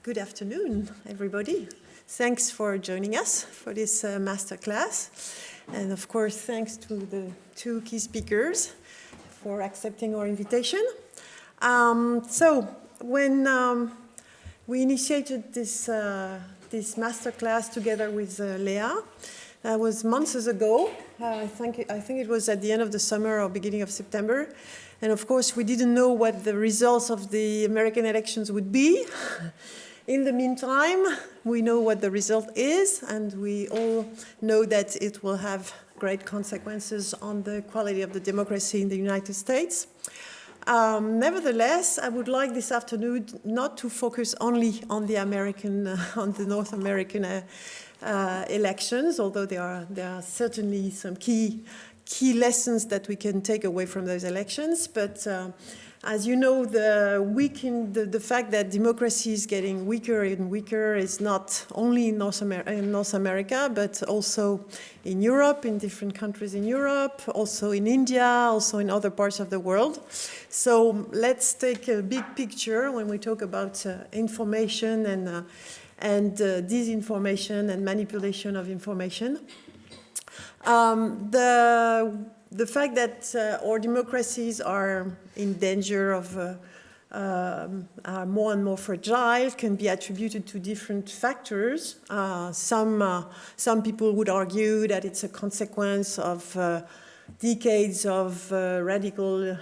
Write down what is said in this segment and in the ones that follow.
Good afternoon, everybody. Thanks for joining us for this masterclass. And of course, thanks to the two key speakers for accepting our invitation. So when we initiated this masterclass together with Leah, that was months ago. I think it was at the end of the summer or beginning of September. And of course, we didn't know what the results of the American elections would be. In the meantime, we know what the result is, and we all know that it will have great consequences on the quality of the democracy in the United States. Nevertheless, I would like this afternoon not to focus only on the North American elections, although there are certainly some key lessons that we can take away from those elections. But as you know, the fact that democracy is getting weaker and weaker is not only in North America, but also in Europe, in different countries in Europe, also in India, also in other parts of the world. So let's take a big picture when we talk about information and disinformation and manipulation of information. The fact that our democracies are in danger of are more and more fragile can be attributed to different factors. Some people would argue that it's a consequence of decades of radical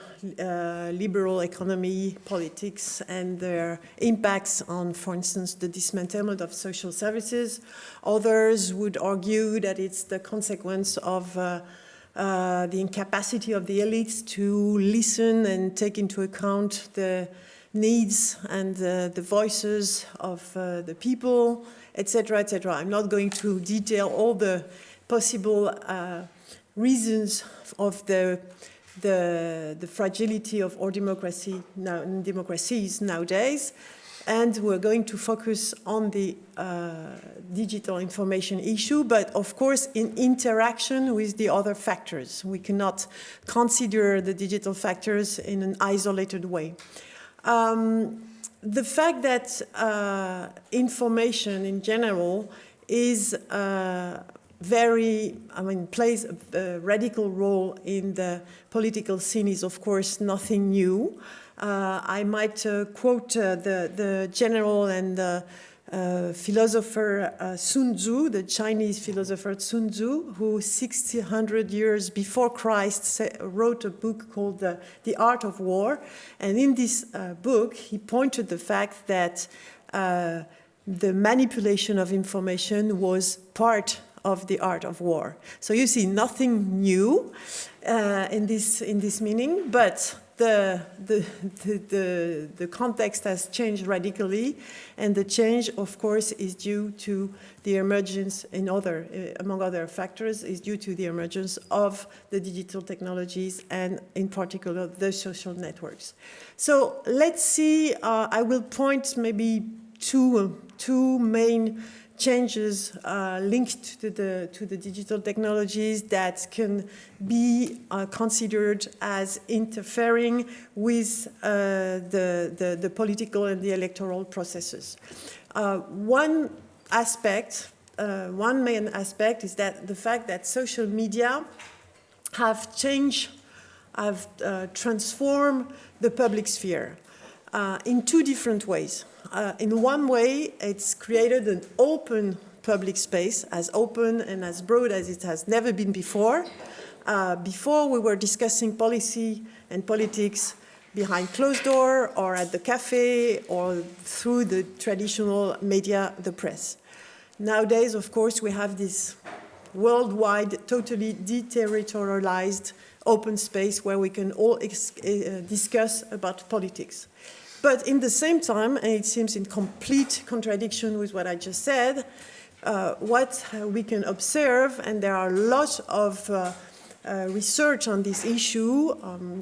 liberal economy, politics, and their impacts on, for instance, the dismantlement of social services. Others would argue that it's the consequence of the incapacity of the elites to listen and take into account the needs and the voices of the people, etc., etc. I'm not going to detail all the possible reasons of the fragility of our democracies nowadays, and we're going to focus on the digital information issue, but of course in interaction with the other factors. We cannot consider the digital factors in an isolated way. The fact that information in general is plays a radical role in the political scene is, of course, nothing new. I might quote the general and philosopher Sun Tzu, the Chinese philosopher Sun Tzu, who 1600 years before Christ wrote a book called The Art of War. And in this book, he pointed the fact that the manipulation of information was part of the art of war. So you see, nothing new in this meaning, but the context has changed radically, and the change, of course, is due to the emergence among other factors, is due to the emergence of the digital technologies and, in particular, the social networks. So let's see. I will point maybe two main changes linked to the digital technologies that can be considered as interfering with the political and the electoral processes. One main aspect is that the fact that social media have transformed the public sphere in two different ways. In one way, it's created an open public space, as open and as broad as it has never been before. Before, we were discussing policy and politics behind closed door or at the cafe or through the traditional media, the press. Nowadays, of course, we have this worldwide, totally deterritorialized open space where we can all discuss about politics. But in the same time, and it seems in complete contradiction with what I just said, what we can observe, and there are lots of research on this issue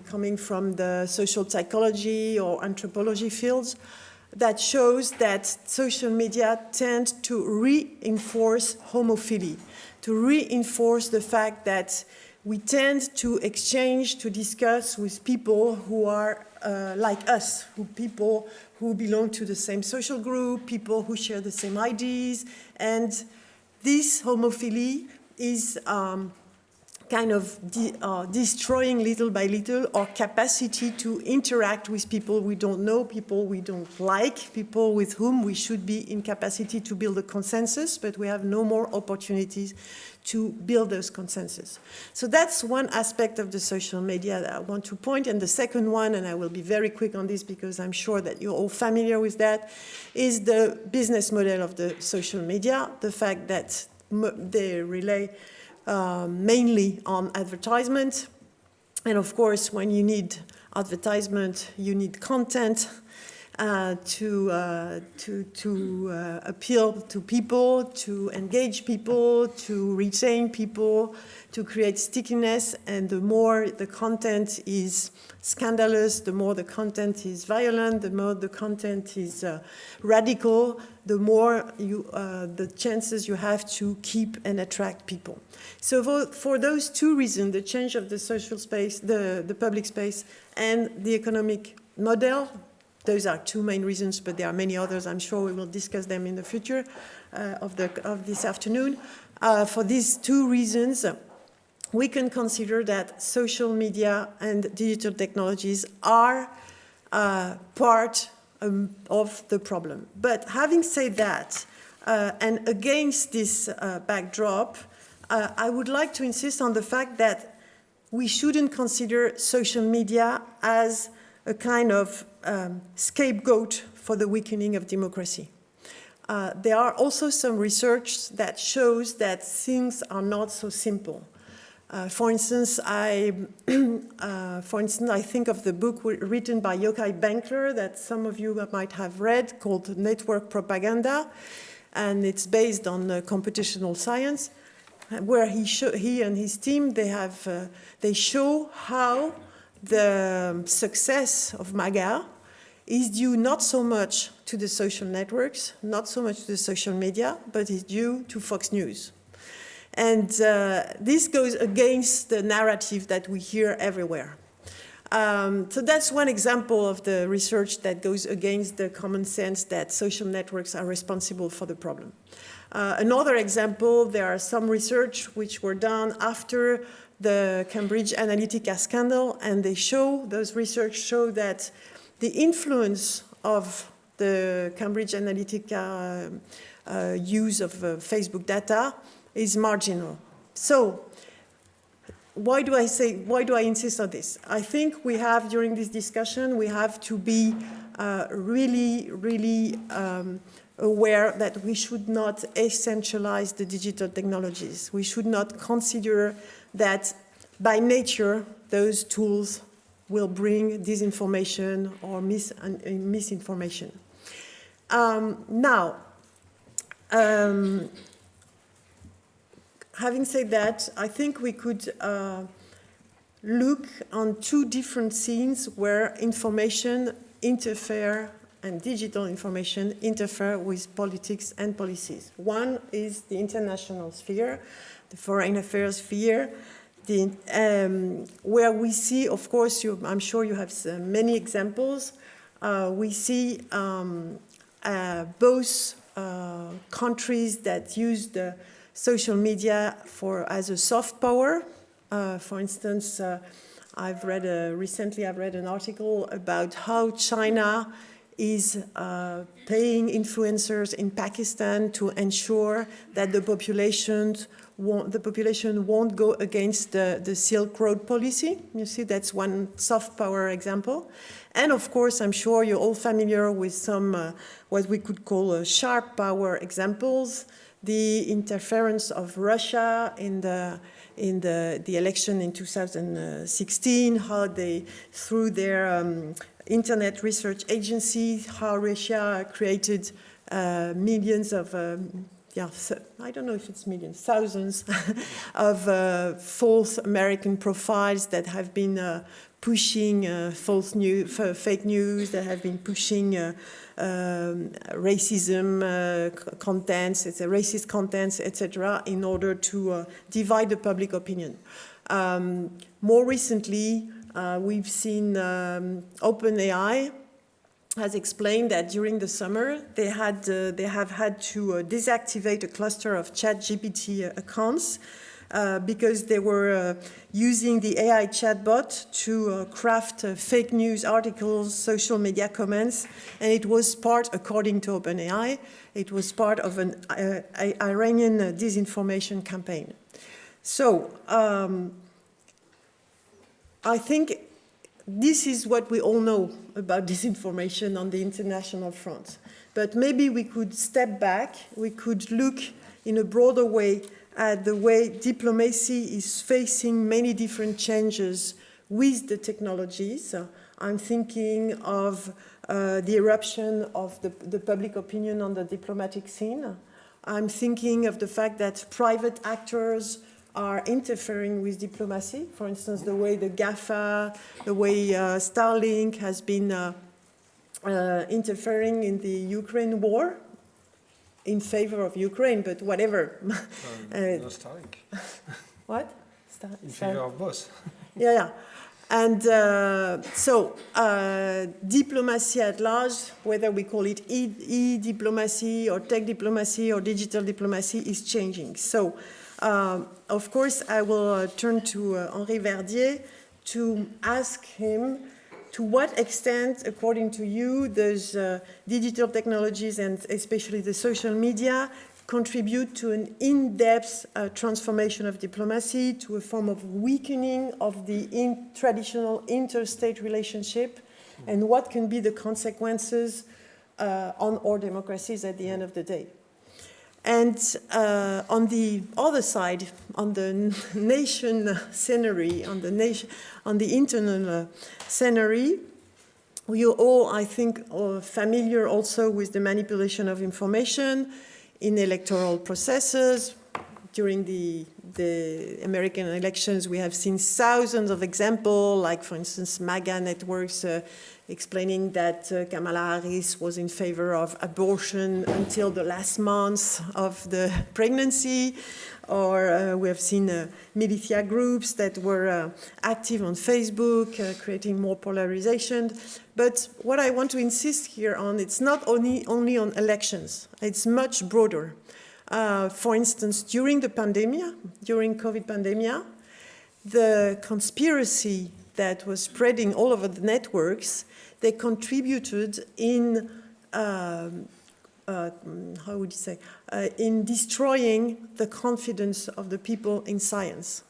coming from the social psychology or anthropology fields, that shows that social media tend to reinforce homophily, to reinforce the fact that we tend to exchange, to discuss with people who are like us, people who belong to the same social group, people who share the same ideas, and this homophily is kind of destroying little by little our capacity to interact with people we don't know, people we don't like, people with whom we should be in capacity to build a consensus, but we have no more opportunities to build those consensus. So that's one aspect of the social media that I want to point. And the second one, and I will be very quick on this because I'm sure that you're all familiar with that, is the business model of the social media, the fact that they rely mainly on advertisement. And of course, when you need advertisement, you need content to appeal to people, to engage people, to retain people, to create stickiness. And the more the content is scandalous, the more the content is violent, the more the content is radical, the more the chances you have to keep and attract people. So for those two reasons, the change of the social space, the public space, and the economic model, those are two main reasons, but there are many others. I'm sure we will discuss them in the future of this afternoon. For these two reasons, we can consider that social media and digital technologies are part of the problem. But having said that, and against this backdrop, I would like to insist on the fact that we shouldn't consider social media as a kind of scapegoat for the weakening of democracy. There are also some research that shows that things are not so simple. For instance, I think of the book written by Yochai Benkler that some of you might have read, called Network Propaganda, and it's based on computational science, where he and his team, they show how the success of MAGA is due not so much to the social networks, not so much to the social media, but is due to Fox News. And this goes against the narrative that we hear everywhere. So that's one example of the research that goes against the common sense that social networks are responsible for the problem. Another example, there are some research which were done after the Cambridge Analytica scandal, and those research show that the influence of the Cambridge Analytica use of Facebook data is marginal. So why do I insist on this? I think we have, during this discussion, we have to be really aware that we should not essentialize the digital technologies. We should not consider that by nature those tools will bring disinformation or misinformation. Having said that, I think we could look on two different scenes where information interfere and digital information interfere with politics and policies. One is the international sphere, the foreign affairs sphere, where we see, of course, I'm sure you have many examples. We see both countries that use the social media as a soft power. For instance, recently I've read an article about how China is paying influencers in Pakistan to ensure that the population won't go against the Silk Road policy. You see, that's one soft power example. And of course, I'm sure you're all familiar with some what we could call sharp power examples. The interference of Russia in the election in 2016, how they, through their internet research agency, how Russia created millions of, I don't know if it's millions, thousands of false American profiles that have been pushing fake news, that have been pushing racism contents, racist contents, etc., in order to divide the public opinion. More recently, we've seen OpenAI has explained that during the summer they have had to deactivate a cluster of ChatGPT accounts because they were using the AI chatbot to craft fake news articles, social media comments, and it was part, according to OpenAI, it was part of an Iranian disinformation campaign. So I think this is what we all know about disinformation on the international front. But maybe we could step back, we could look in a broader way at the way diplomacy is facing many different changes with the technologies. I'm thinking of the eruption of the public opinion on the diplomatic scene. I'm thinking of the fact that private actors are interfering with diplomacy. For instance, the way the GAFA, the way Starlink has been interfering in the Ukraine war in favor of Ukraine, but whatever. No, Starlink. What? In favor of both. Yeah. And so diplomacy at large, whether we call it e-diplomacy or tech diplomacy or digital diplomacy, is changing. So of course, I will turn to Henri Verdier to ask him to what extent, according to you, those digital technologies and especially the social media contribute to an in-depth transformation of diplomacy, to a form of weakening of the traditional interstate relationship, and what can be the consequences on our democracies at the end of the day. And on the other side, on the nation scenery, on the internal scenery, you all, I think, are familiar also with the manipulation of information in electoral processes. During the American elections, we have seen thousands of examples, like, for instance, MAGA networks explaining that Kamala Harris was in favor of abortion until the last month of the pregnancy, or we have seen militia groups that were active on Facebook, creating more polarization. But what I want to insist here on, it's not only on elections, it's much broader. For instance, during COVID pandemic, the conspiracy that was spreading all over the networks, they contributed in, in destroying the confidence of the people in science.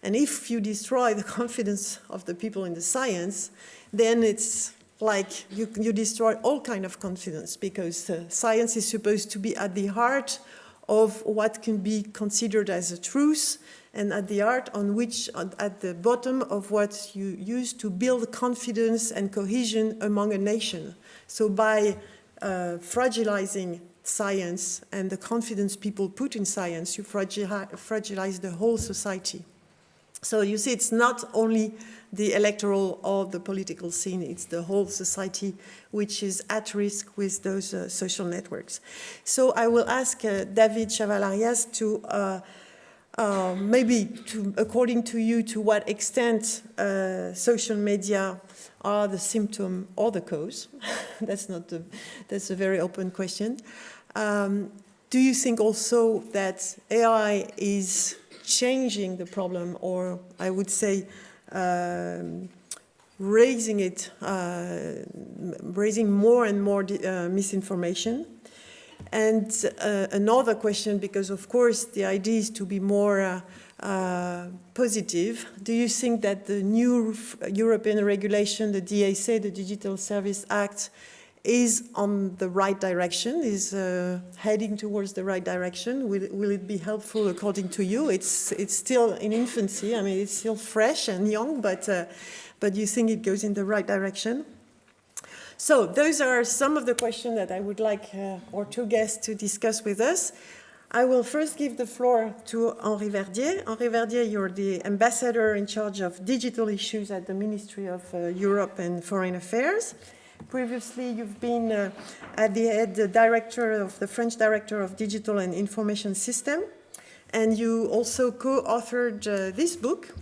And if you destroy the confidence of the people in the science, then it's like you destroy all kind of confidence, because science is supposed to be at the heart of what can be considered as a truth, and at the heart at the bottom of what you use to build confidence and cohesion among a nation. So by fragilizing science and the confidence people put in science, you fragilize the whole society. So you see, it's not only the electoral or the political scene, it's the whole society which is at risk with those social networks. So I will ask David Chaval-Arias to maybe, according to you, to what extent social media are the symptom or the cause. That's a very open question. Do you think also that AI is changing the problem, or I would say raising more and more misinformation? And another question, because of course the idea is to be more positive. Do you think that the new European regulation, the DSA, the Digital Service Act, is on the right direction, is heading towards the right direction? Will it be helpful according to you? It's still in infancy. I mean, it's still fresh and young, but you think it goes in the right direction? So those are some of the questions that I would like our two guests to discuss with us. I will first give the floor to Henri Verdier. Henri Verdier, you're the ambassador in charge of digital issues at the Ministry of Europe and Foreign Affairs. Previously, you've been at the head director of the French Director of Digital and Information System. And you also co-authored this book,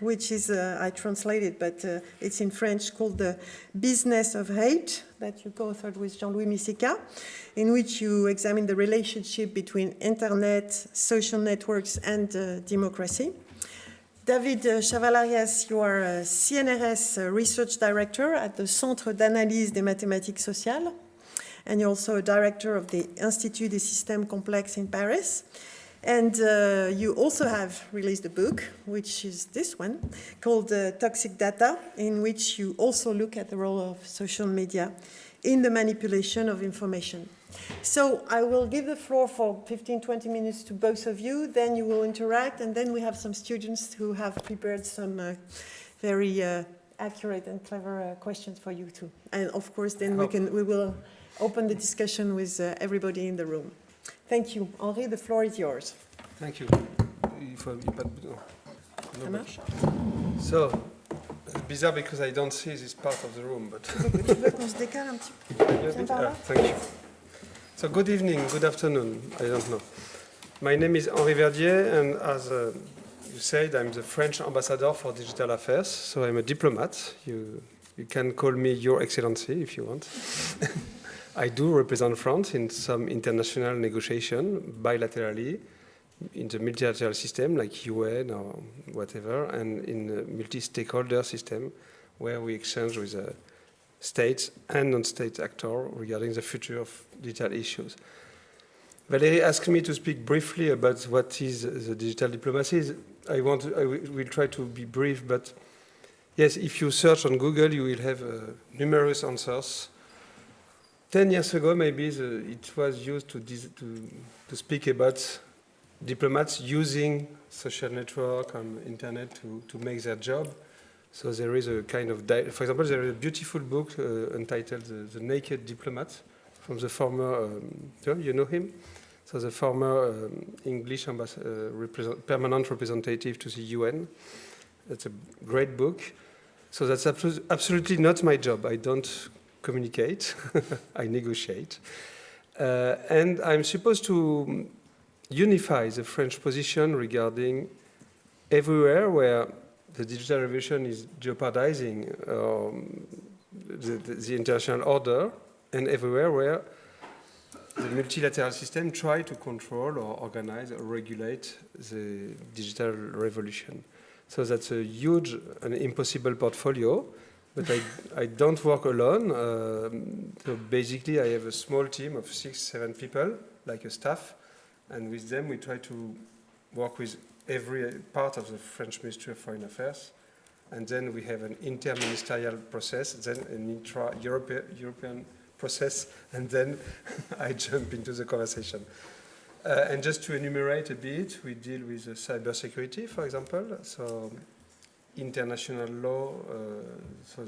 which is, I translated, but it's in French, called The Business of Hate, that you co-authored with Jean-Louis Missika, in which you examine the relationship between internet, social networks, and democracy. David Chavalarias, you are a CNRS research director at the Centre d'analyse des mathématiques sociales, and you're also a director of the Institut des systèmes complexes in Paris. And you also have released a book, which is this one, called Toxic Data, in which you also look at the role of social media in the manipulation of information. So I will give the floor for 15-20 minutes to both of you, then you will interact, and then we have some students who have prepared some very accurate and clever questions for you too. And of course, then we will open the discussion with everybody in the room. Thank you. Henri, the floor is yours. Thank you. So, it's bizarre because I don't see this part of the room, but... Tu veux qu'on se décale un petit peu? Thank you. So, good evening, good afternoon, I don't know. My name is Henri Verdier, and as you said, I'm the French ambassador for digital affairs, so I'm a diplomat. You can call me Your Excellency if you want. I do represent France in some international negotiation, bilaterally, in the multilateral system like UN or whatever, and in the multi-stakeholder system where we exchange with states and non-state actors regarding the future of digital issues. Valérie asked me to speak briefly about what is the digital diplomacy. I will try to be brief, but yes, if you search on Google, you will have numerous answers. 10 years ago, maybe it was used to speak about diplomats using social network and internet to make their job. So there is a kind of, for example, there is a beautiful book entitled The Naked Diplomat from the former, you know him? So the former English permanent representative to the UN. That's a great book. So that's absolutely not my job. I don't communicate, I negotiate. And I'm supposed to unify the French position regarding everywhere where the digital revolution is jeopardizing the international order, and everywhere where the multilateral system try to control or organize or regulate the digital revolution. So that's a huge and impossible portfolio. But I don't work alone. So basically, I have a small team of 6-7 people, like a staff, and with them we try to work with every part of the French Ministry of Foreign Affairs, and then we have an interministerial process, then an intra-European process, and then I jump into the conversation. And just to enumerate a bit, we deal with cybersecurity, for example. So international law, so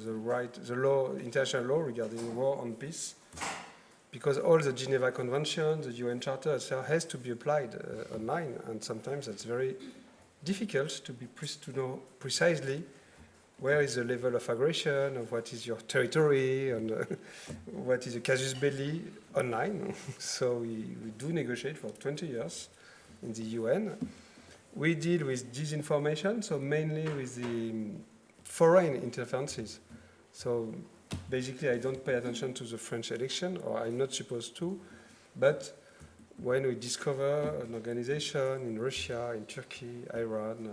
international law regarding war and peace, because all the Geneva Convention, the UN Charter, etc., has to be applied online, and sometimes it's very difficult to know precisely where is the level of aggression, of what is your territory, and what is the casus belli online. So we do negotiate for 20 years in the UN. We deal with disinformation, so mainly with the foreign interferences. So basically, I don't pay attention to the French election, or I'm not supposed to, but when we discover an organization in Russia, in Turkey, Iran,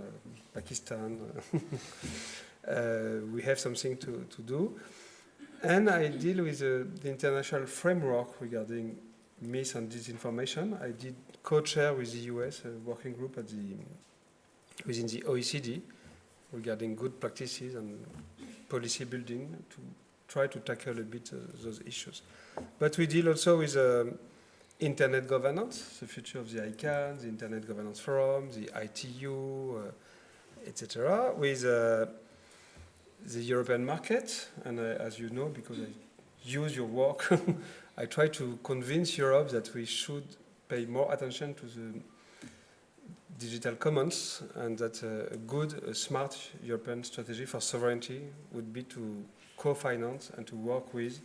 Pakistan, we have something to do. And I deal with the international framework regarding mis and disinformation. I did co-chair with the US a working group within the OECD regarding good practices and policy building to try to tackle a bit those issues. But we deal also with internet governance, the future of the ICANN, the Internet Governance Forum, the ITU, etc., with the European market. And as you know, because I use your work, I try to convince Europe that we should pay more attention to the digital commons, and that a good, smart European strategy for sovereignty would be to co-finance and to work with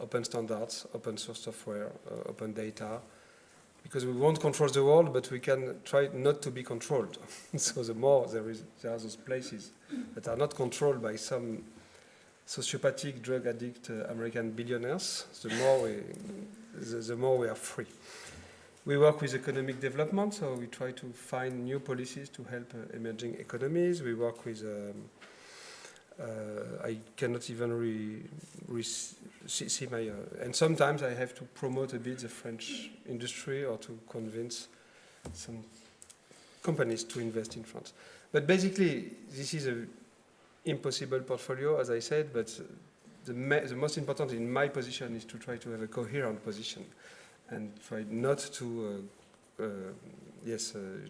open standards, open source software, open data, because we won't control the world, but we can try not to be controlled. So the more there are those places that are not controlled by some sociopathic, drug addict American billionaires, the more we are free. We work with economic development, so we try to find new policies to help emerging economies. We work with, I cannot even see my, and sometimes I have to promote a bit the French industry or to convince some companies to invest in France. But basically, this is an impossible portfolio, as I said, but the most important in my position is to try to have a coherent position and try not to,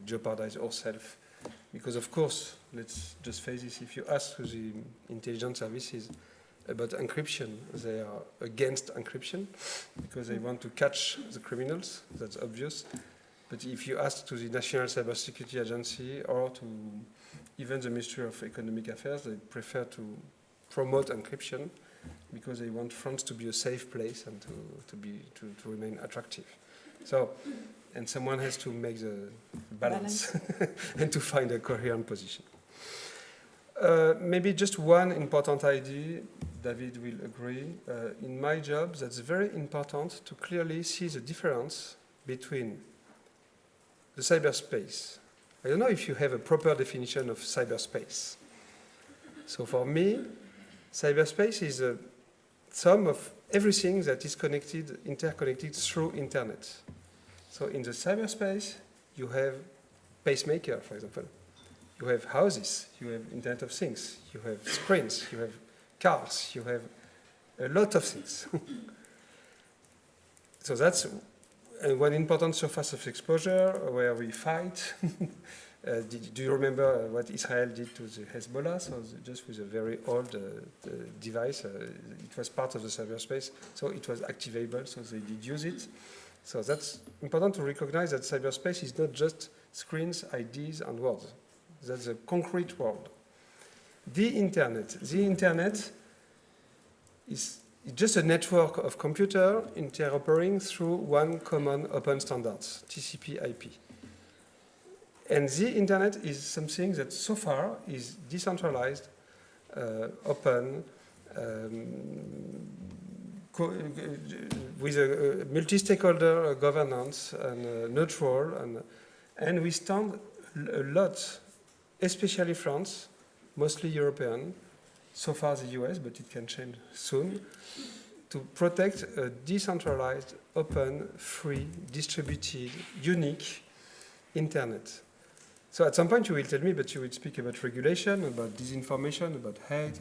jeopardize ourselves. Because of course, let's just face this, if you ask the intelligence services about encryption, they are against encryption because they want to catch the criminals, that's obvious. But if you ask to the National Cybersecurity Agency or to even the Ministry of Economic Affairs, they prefer to promote encryption because they want France to be a safe place and to remain attractive. So, and someone has to make the balance. And to find a coherent position. Maybe just one important idea, David will agree. In my job, that's very important to clearly see the difference between the cyberspace. I don't know if you have a proper definition of cyberspace. So for me, cyberspace is a sum of everything that is interconnected through internet. So in the cyberspace, you have pacemaker, for example. You have houses, you have Internet of Things, you have screens, you have cars, you have a lot of things. So that's one important surface of exposure where we fight. Do you remember what Israel did to the Hezbollah? So just with a very old device, it was part of the cyberspace, so it was activable, so they did use it. So that's important to recognize that cyberspace is not just screens, IDs, and words. That's a concrete world. The internet is just a network of computers interoperating through one common open standard, TCP/IP. And the internet is something that so far is decentralized, open, with a multi-stakeholder governance and neutral, and we stand a lot, especially France, mostly European, so far the US, but it can change soon, to protect a decentralized, open, free, distributed, unique internet. So at some point you will tell me, but you will speak about regulation, about disinformation, about hate,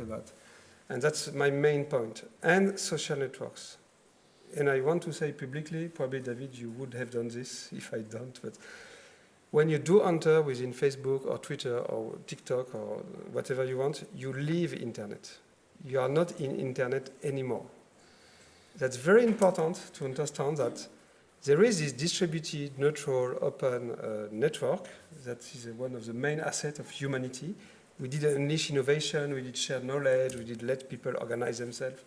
and that's my main point, and social networks. And I want to say publicly, probably David, you would have done this if I don't, but when you do enter within Facebook or Twitter or TikTok or whatever you want, you leave internet. You are not in internet anymore. That's very important to understand that there is this distributed, neutral, open network that is one of the main assets of humanity. We did unleash innovation, we did share knowledge, we did let people organize themselves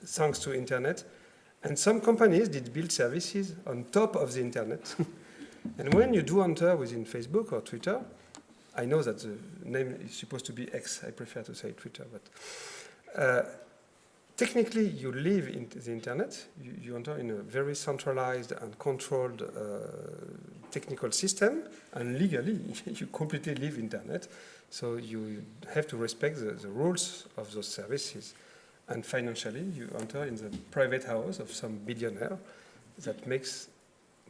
thanks to internet. And some companies did build services on top of the internet. And when you do enter within Facebook or Twitter, I know that the name is supposed to be X, I prefer to say Twitter, but technically you live in the internet, you enter in a very centralized and controlled technical system, and legally you completely leave internet, so you have to respect the rules of those services. And financially, you enter in the private house of some billionaire that makes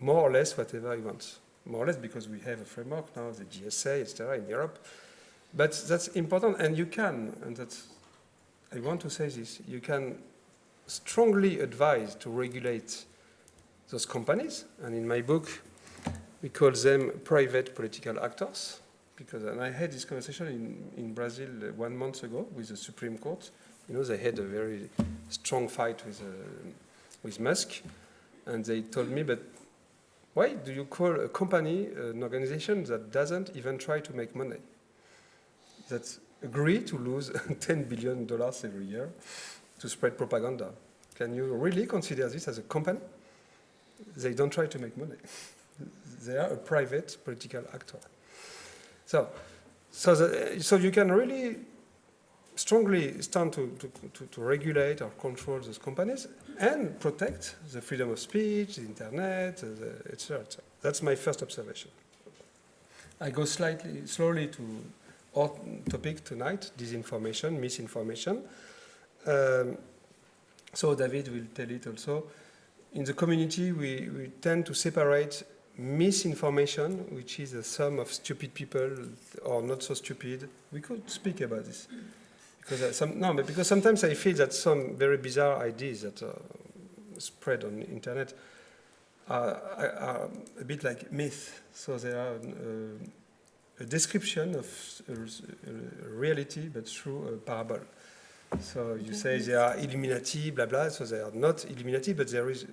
more or less whatever he wants. More or less because we have a framework now, the GSA, etc. in Europe. But that's important, and you can, and that's, I want to say this, you can strongly advise to regulate those companies, and in my book, we call them private political actors, because, and I had this conversation in Brazil 1 month ago with the Supreme Court. You know, they had a very strong fight with Musk, and they told me, but why do you call a company an organization that doesn't even try to make money? That agree to lose $10 billion every year to spread propaganda. Can you really consider this as a company? They don't try to make money. They are a private political actor. So you can really strongly stand to regulate or control those companies and protect the freedom of speech, the internet, etc. That's my first observation. I go slowly to our topic tonight, disinformation, misinformation. So David will tell it also. In the community, we tend to separate misinformation, which is a sum of stupid people or not so stupid. We could speak about this. Because sometimes I feel that some very bizarre ideas that are spread on the internet are a bit like myth. So they are a description of a reality, but through a parable. So you say they are Illuminati, blah blah. So they are not Illuminati, but there is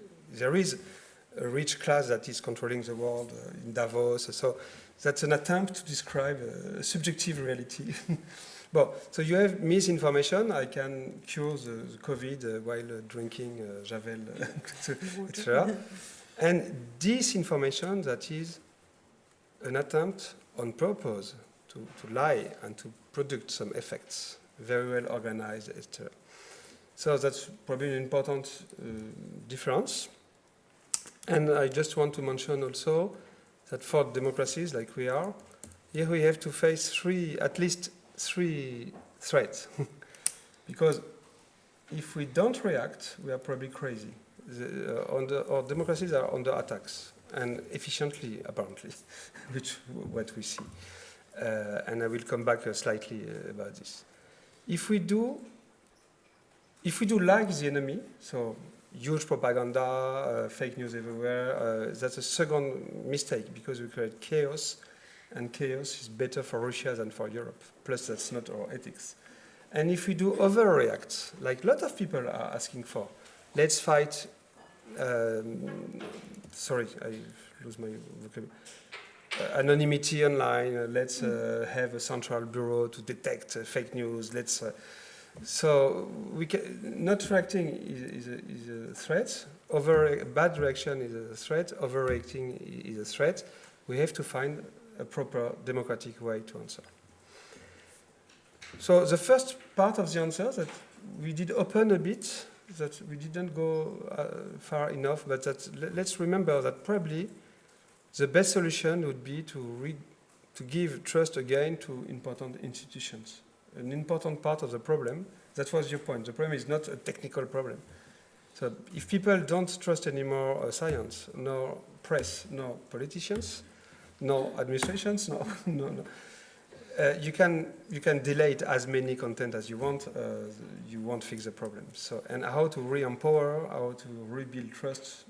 a rich class that is controlling the world in Davos. So that's an attempt to describe a subjective reality. So you have misinformation. I can cure the COVID while drinking Javel, etc. And disinformation, that is an attempt on purpose to lie and to produce some effects, very well organized, etc. So that's probably an important difference. And I just want to mention also that for democracies like we are, here we have to face at least three threats. Because if we don't react, we are probably crazy. Our democracies are under attacks, and efficiently, apparently, which what we see. And I will come back slightly about this. If we do like the enemy, so huge propaganda, fake news everywhere, that's a second mistake, because we create chaos, and chaos is better for Russia than for Europe. Plus, that's not our ethics. And if we do overreact, like a lot of people are asking for, let's fight, sorry, I lose my vocabulary, anonymity online, let's have a central bureau to detect fake news, so not reacting is a threat, bad reaction is a threat, overreacting is a threat. We have to find a proper democratic way to answer. So the first part of the answer that we did open a bit, that we didn't go far enough, but let's remember that probably the best solution would be to give trust again to important institutions. An important part of the problem, that was your point, the problem is not a technical problem. So if people don't trust anymore science, nor press, nor politicians, no administrations, no. You can delete as many content as you want. You won't fix the problem. So, and how to re-empower, how to rebuild trust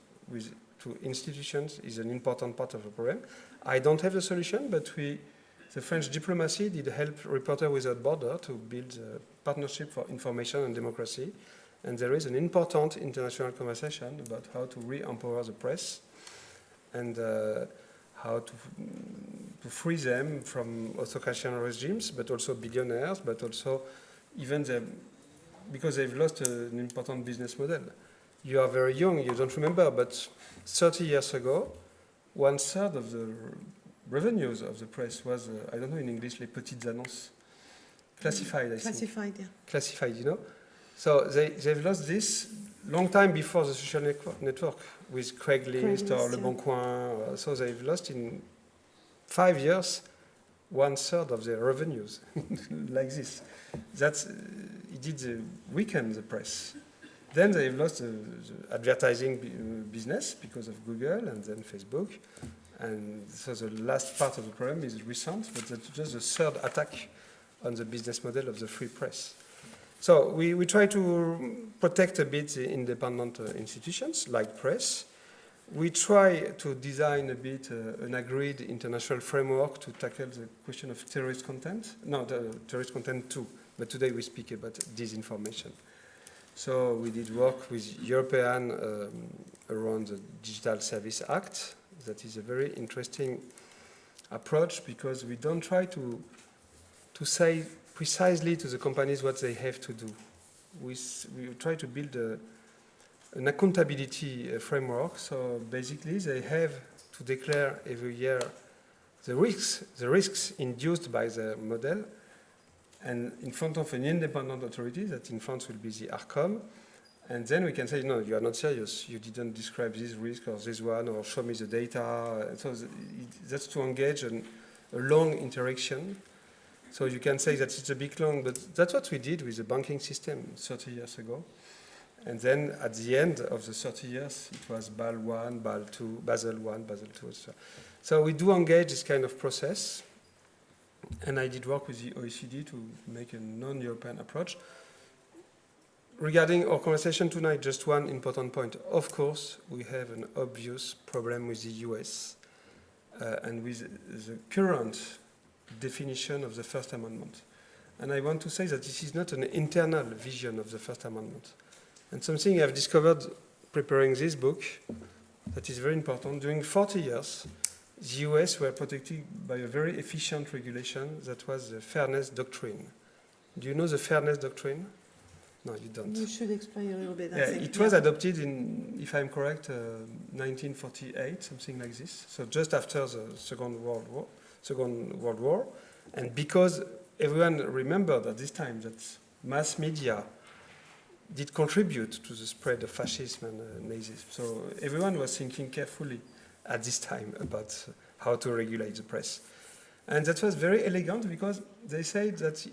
to institutions is an important part of the problem. I don't have the solution, but the French diplomacy did help Reporters Without Borders to build a partnership for information and democracy. And there is an important international conversation about how to re-empower the press and how to free them from authoritarian regimes, but also billionaires, but also even because they've lost an important business model. You are very young, you don't remember, but 30 years ago, 1/3 of the revenues of the press was, I don't know in English, les petites annonces. Classified, I think. Classified, yeah. Classified, you know. So they've lost this long time before the social network with Craigslist or Le Bon Coin. So they've lost in 5 years 1/3 of their revenues, like this. It did weaken the press. Then they've lost the advertising business because of Google and then Facebook. And so the last part of the problem is recent, but that's just the third attack on the business model of the free press. So we try to protect a bit the independent institutions like press. We try to design a bit an agreed international framework to tackle the question of terrorist content. No, the terrorist content too, but today we speak about disinformation. So we did work with European around the Digital Service Act. That is a very interesting approach because we don't try to say precisely to the companies what they have to do. We try to build an accountability framework. So basically, they have to declare every year the risks induced by the model, and in front of an independent authority, that in France will be the ARCOM, and then we can say, no, you are not serious, you didn't describe this risk or this one, or show me the data. So that's to engage in a long interaction. So you can say that it's a bit long, but that's what we did with the banking system 30 years ago. And then at the end of the 30 years, it was Basel 1, Basel 2, Basel 1, Basel 2, etc. So we do engage this kind of process. And I did work with the OECD to make a non-European approach. Regarding our conversation tonight, just one important point. Of course, we have an obvious problem with the US and with the current definition of the First Amendment. And I want to say that this is not an internal vision of the First Amendment. And something I've discovered preparing this book that is very important. During 40 years, the US were protected by a very efficient regulation that was the Fairness Doctrine. Do you know the Fairness Doctrine? No, you don't. You should explain a little bit. It was adopted in, if I'm correct, 1948, something like this. So just after the Second World War. And because everyone remembered at this time that mass media did contribute to the spread of fascism and Nazism. So everyone was thinking carefully at this time about how to regulate the press. And that was very elegant because they said that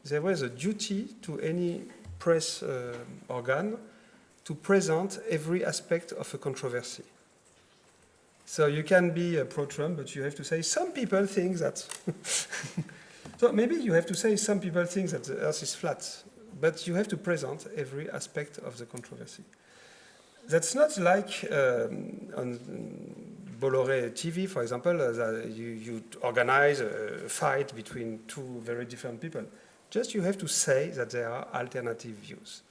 there was a duty to any press organ to present every aspect of a controversy. So you can be pro-Trump, but you have to say some people think that. So maybe you have to say some people think that the earth is flat, but you have to present every aspect of the controversy. That's not like on Bolloré TV, for example, you organize a fight between two very different people. Just you have to say that there are alternative views.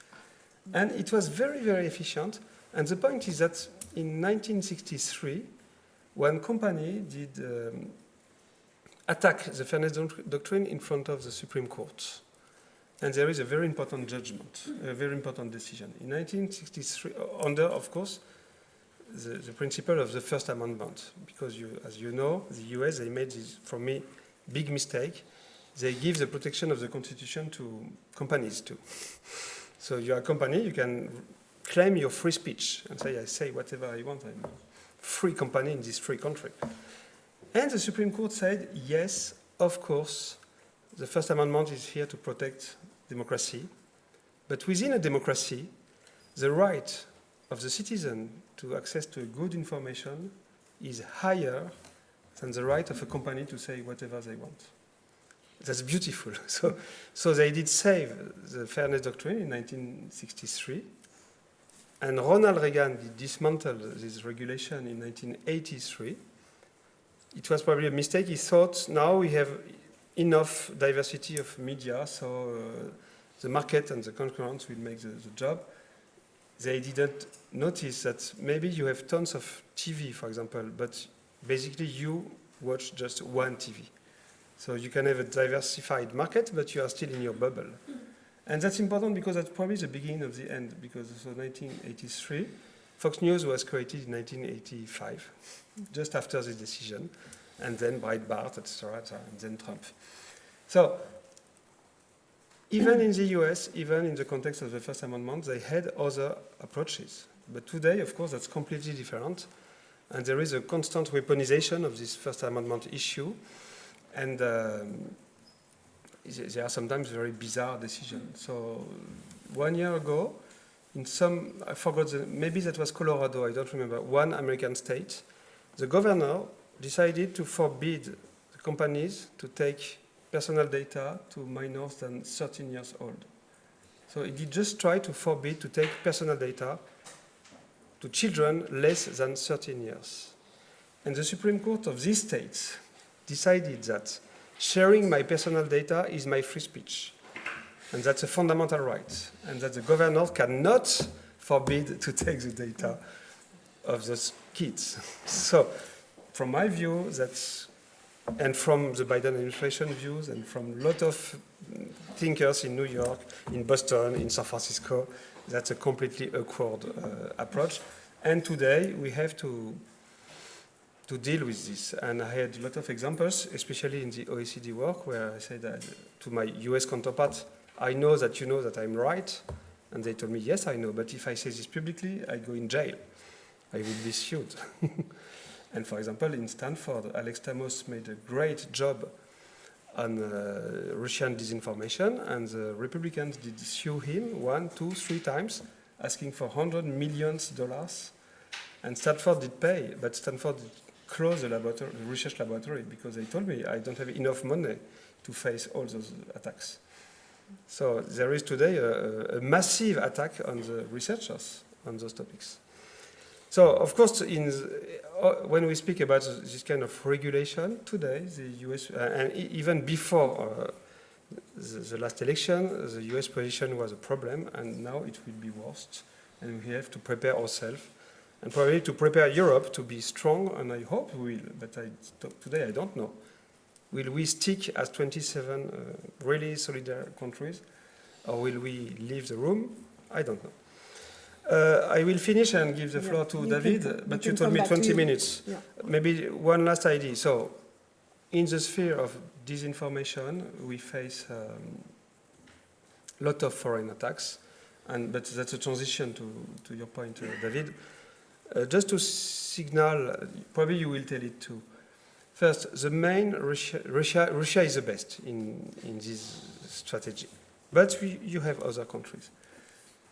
And it was very, very efficient. And the point is that in 1963, one company did attack the Fairness Doctrine in front of the Supreme Court. And there is a very important judgment, a very important decision. In 1963, under, of course, the principle of the First Amendment, because as you know, the US, they made this, for me, big mistake. They give the protection of the Constitution to companies too. So you're a company, you can claim your free speech and say, I say whatever I want, I'm a free company in this free country. And the Supreme Court said, yes, of course, the First Amendment is here to protect democracy, but within a democracy, the right of the citizen to access to good information is higher than the right of a company to say whatever they want. That's beautiful. So they did save the Fairness Doctrine in 1963, and Ronald Reagan did dismantle this regulation in 1983. It was probably a mistake. He thought, now we have enough diversity of media, so the market and the concurrence will make the job. They didn't notice that maybe you have tons of TV, for example, but basically you watch just one TV. So you can have a diversified market, but you are still in your bubble. And that's important because that's probably the beginning of the end, because so 1983, Fox News was created in 1985, just after this decision, and then Breitbart, etc., and then Trump. So even in the US, even in the context of the First Amendment, they had other approaches. But today, of course, that's completely different. And there is a constant weaponization of this First Amendment issue. And there are sometimes very bizarre decisions. So 1 year ago, in some, I forgot, maybe that was Colorado, I don't remember, one American state, the governor decided to forbid the companies to take personal data to minors than 13 years old. So he did just try to forbid to take personal data to children less than 13 years. And the Supreme Court of these states decided that sharing my personal data is my free speech. And that's a fundamental right. And that the governor cannot forbid to take the data of those kids. So from my view, that's, and from the Biden administration views, and from a lot of thinkers in New York, in Boston, in San Francisco, That's a completely awkward approach. And today we have to deal with this. And I had a lot of examples, especially in the OECD work, where I said that to my US counterpart, I know that I'm right. And they told me, yes, I know, but if I say this publicly, I go in jail. I will be sued. And for example, in Stanford, Alex Stamos made a great job on Russian disinformation, and the Republicans did sue him 1, 2, 3 times, asking for $100 million. And Stanford did pay, but Stanford did close the research laboratory because they told me I don't have enough money to face all those attacks. So there is today a massive attack on the researchers on those topics. So of course, when we speak about this kind of regulation today, the US, and even before the last election, the US position was a problem, and now it will be worse, and we have to prepare ourselves, and probably to prepare Europe to be strong, and I hope we will, but today I don't know. Will we stick as 27 really solidar countries, or will we leave the room? I don't know. I will finish and give the floor to David, but you told me 20 minutes. Yeah. Maybe one last idea. So, in the sphere of disinformation, we face a lot of foreign attacks, but that's a transition to your point, David. Just to signal, probably you will tell it too. First, the main Russia is the best in this strategy, but you have other countries.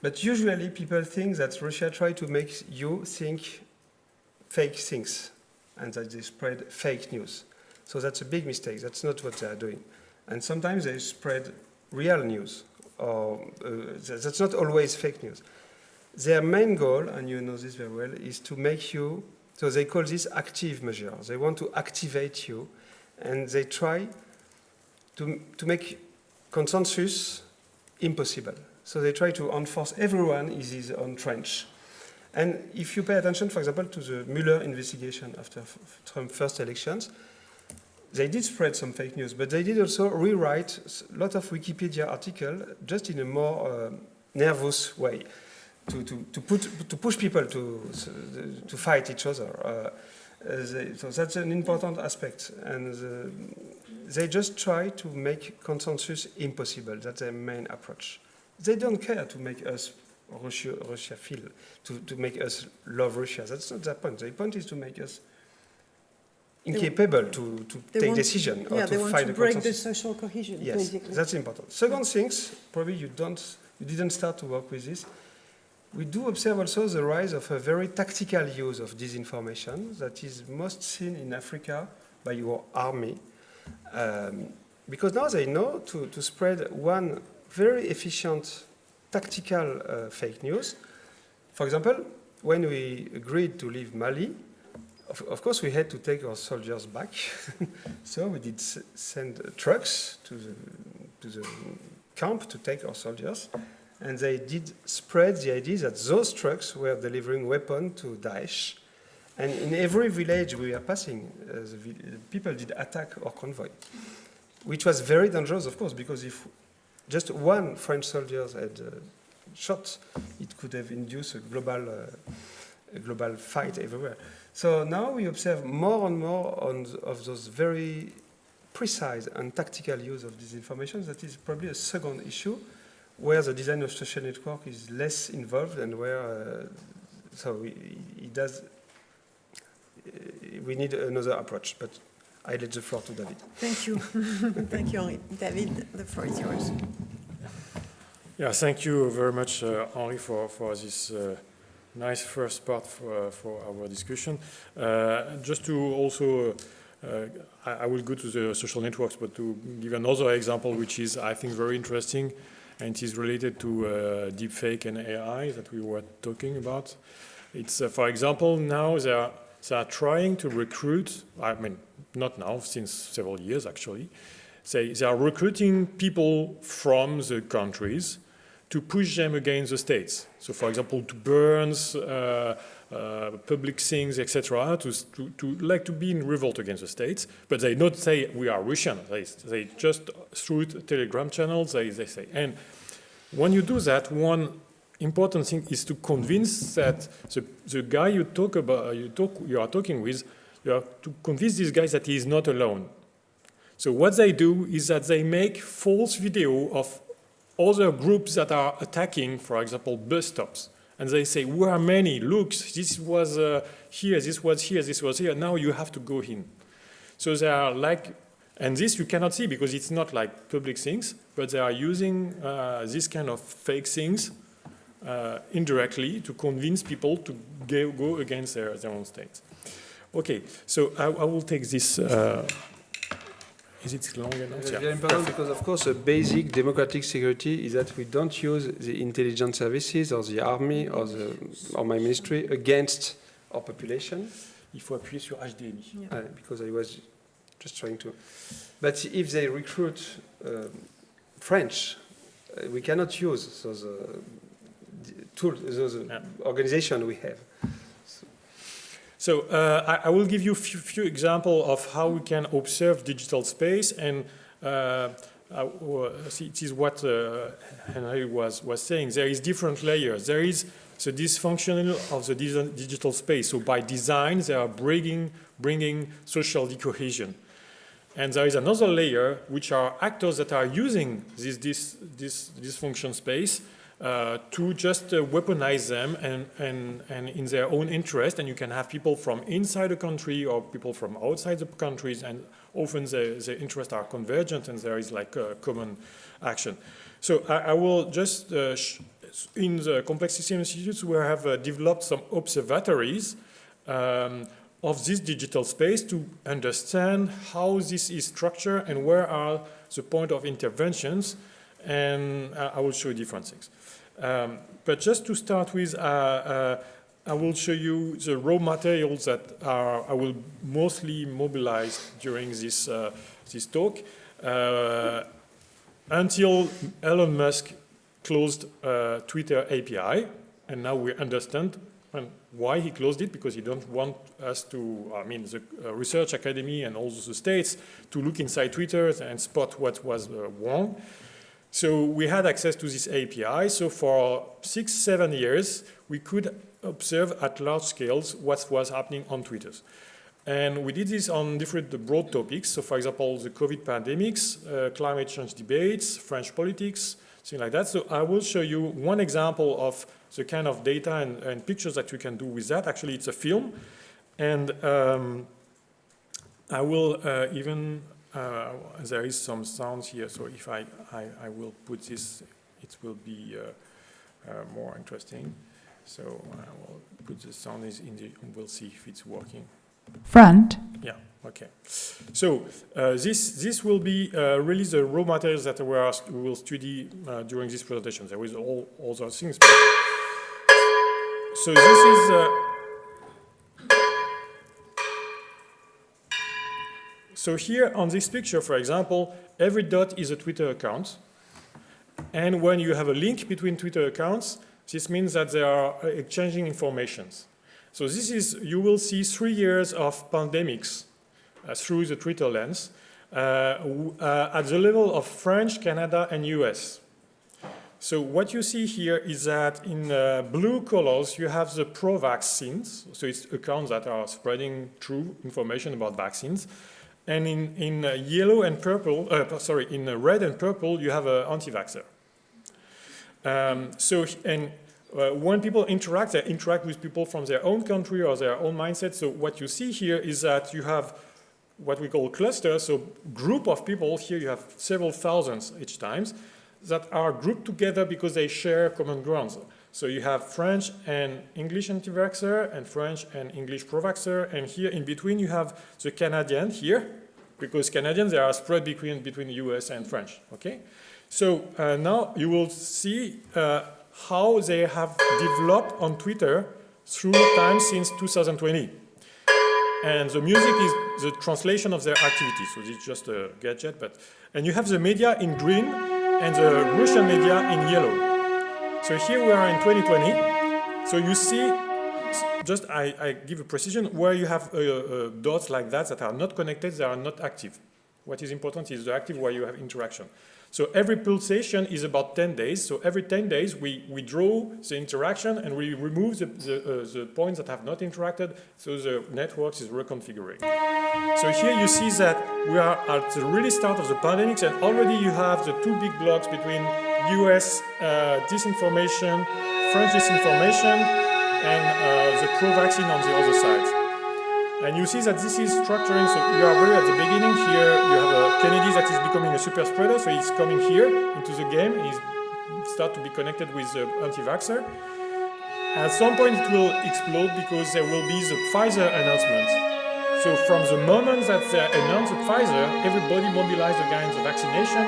But usually people think that Russia tries to make you think fake things and that they spread fake news. So that's a big mistake. That's not what they are doing. And sometimes they spread real news, or that's not always fake news. Their main goal, and you know this very well, is to make you, so they call this active measure. They want to activate you, and they try to make consensus impossible. So they try to enforce everyone in his own trench. And if you pay attention, for example, to the Mueller investigation after Trump's first elections, they did spread some fake news, but they did also rewrite a lot of Wikipedia articles just in a more nervous way to push people to fight each other. So that's an important aspect. And they just try to make consensus impossible. That's their main approach. They don't care to make us Russia feel, to make us love Russia. That's not their point. Their point is to make us incapable to take decision or to fight a consensus. They want to break the social cohesion, yes, basically. That's important. Second things, probably you didn't start to work with this. We do observe also the rise of a very tactical use of disinformation that is most seen in Africa by your army. Because now they know to spread one very efficient tactical fake news. For example, when we agreed to leave Mali, of course we had to take our soldiers back. So we did send trucks to the camp to take our soldiers. And they did spread the idea that those trucks were delivering weapons to Daesh. And in every village we were passing, the people did attack our convoy, which was very dangerous, of course, because if just one French soldier had shot, it could have induced a global fight everywhere. So now we observe more and more of those very precise and tactical use of disinformation. That is probably a second issue, where the design of social network is less involved and where, we need another approach. But I let the floor to David. Thank you. Thank you, Henri. David, the floor is yours. Yeah, thank you very much, Henri, for this nice first part for our discussion. Just to also, I will go to the social networks, but to give another example, which is, I think, very interesting, and it is related to deepfake and AI that we were talking about. It's, for example, now they are trying to recruit, I mean, not now, since several years actually, they are recruiting people from the countries to push them against the states. So, for example, to burn public things, etc., to be in revolt against the states. But they not say we are Russian. They just through Telegram channels they say. And when you do that, one important thing is to convince that the guy you are talking with, you have to convince these guys that he is not alone. So what they do is that they make false video of other groups that are attacking, for example, bus stops. And they say, we are many, look, this was here, this was here, this was here, now you have to go in. So they are like, and this you cannot see because it's not like public things, but they are using this kind of fake things indirectly to convince people to go against their own states. Okay, so I will take this. Is it long enough? It's very important because, of course, a basic democratic security is that we don't use the intelligence services or the army or my ministry against our population. Il faut appuyer sur HDMI. Yeah. Because I was just trying to. But if they recruit French, we cannot use those tools, those organizations we have. So I will give you a few examples of how we can observe digital space, and it is what Henry was saying. There is different layers. There is the dysfunction of the digital space. So by design, they are bringing social decohesion. And there is another layer, which are actors that are using this dysfunction space to just weaponize them and in their own interest. And you can have people from inside the country or people from outside the countries, and often the interests are convergent and there is like a common action. So I will just, in the Complex System Institute, we have developed some observatories of this digital space to understand how this is structured and where are the point of interventions, and I will show you different things. But just to start with, I will show you the raw materials that I will mostly mobilize during this talk until Elon Musk closed Twitter API, and now we understand why he closed it, because he don't want us to, the research academy and all the states to look inside Twitter and spot what was wrong. So we had access to this API. So for 6-7 years, we could observe at large scales what was happening on Twitter. And we did this on different broad topics. So for example, the COVID pandemics, climate change debates, French politics, things like that. So I will show you one example of the kind of data and pictures that you can do with that. Actually, it's a film. And I will even, there is some sounds here. So if I will put this, it will be more interesting. So I will put the sound we'll see if it's working. Front. Yeah, okay. So this will be really the raw materials that we will study during this presentation. There is all other things. So this is... So here on this picture, for example, every dot is a Twitter account. And when you have a link between Twitter accounts, this means that they are exchanging informations. So this is, you will see 3 years of pandemics through the Twitter lens at the level of French, Canada, and US. So what you see here is that in blue colors, you have the pro-vaccines. So it's accounts that are spreading true information about vaccines. And in yellow and purple, in red and purple, you have an anti-vaxxer. When people interact, they interact with people from their own country or their own mindset. So what you see here is that you have what we call clusters, so group of people, here you have several thousands each time, that are grouped together because they share common grounds. So you have French and English anti-vaxxer and French and English pro-vaxxer, and here in between you have the Canadian here, because Canadians, they are spread between US and French, okay? So now you will see how they have developed on Twitter through time since 2020. And the music is the translation of their activity, so it's just a gadget, and you have the media in green and the Russian media in yellow. So here we are in 2020. So you see, just I give a precision, where you have dots like that are not connected, they are not active. What is important is the active where you have interaction. So every pulsation is about 10 days. So every 10 days, we draw the interaction and we remove the points that have not interacted, so the network is reconfiguring. So here you see that we are at the really start of the pandemic, and already you have the two big blocks between US disinformation, French disinformation, and the pro-vaccine on the other side. And you see that this is structuring, so you are very at the beginning here, you have a Kennedy that is becoming a super spreader, so he's coming here into the game, he's start to be connected with the anti-vaxxer. At some point it will explode because there will be the Pfizer announcement. So from the moment that they announced the Pfizer, everybody mobilized against the vaccination,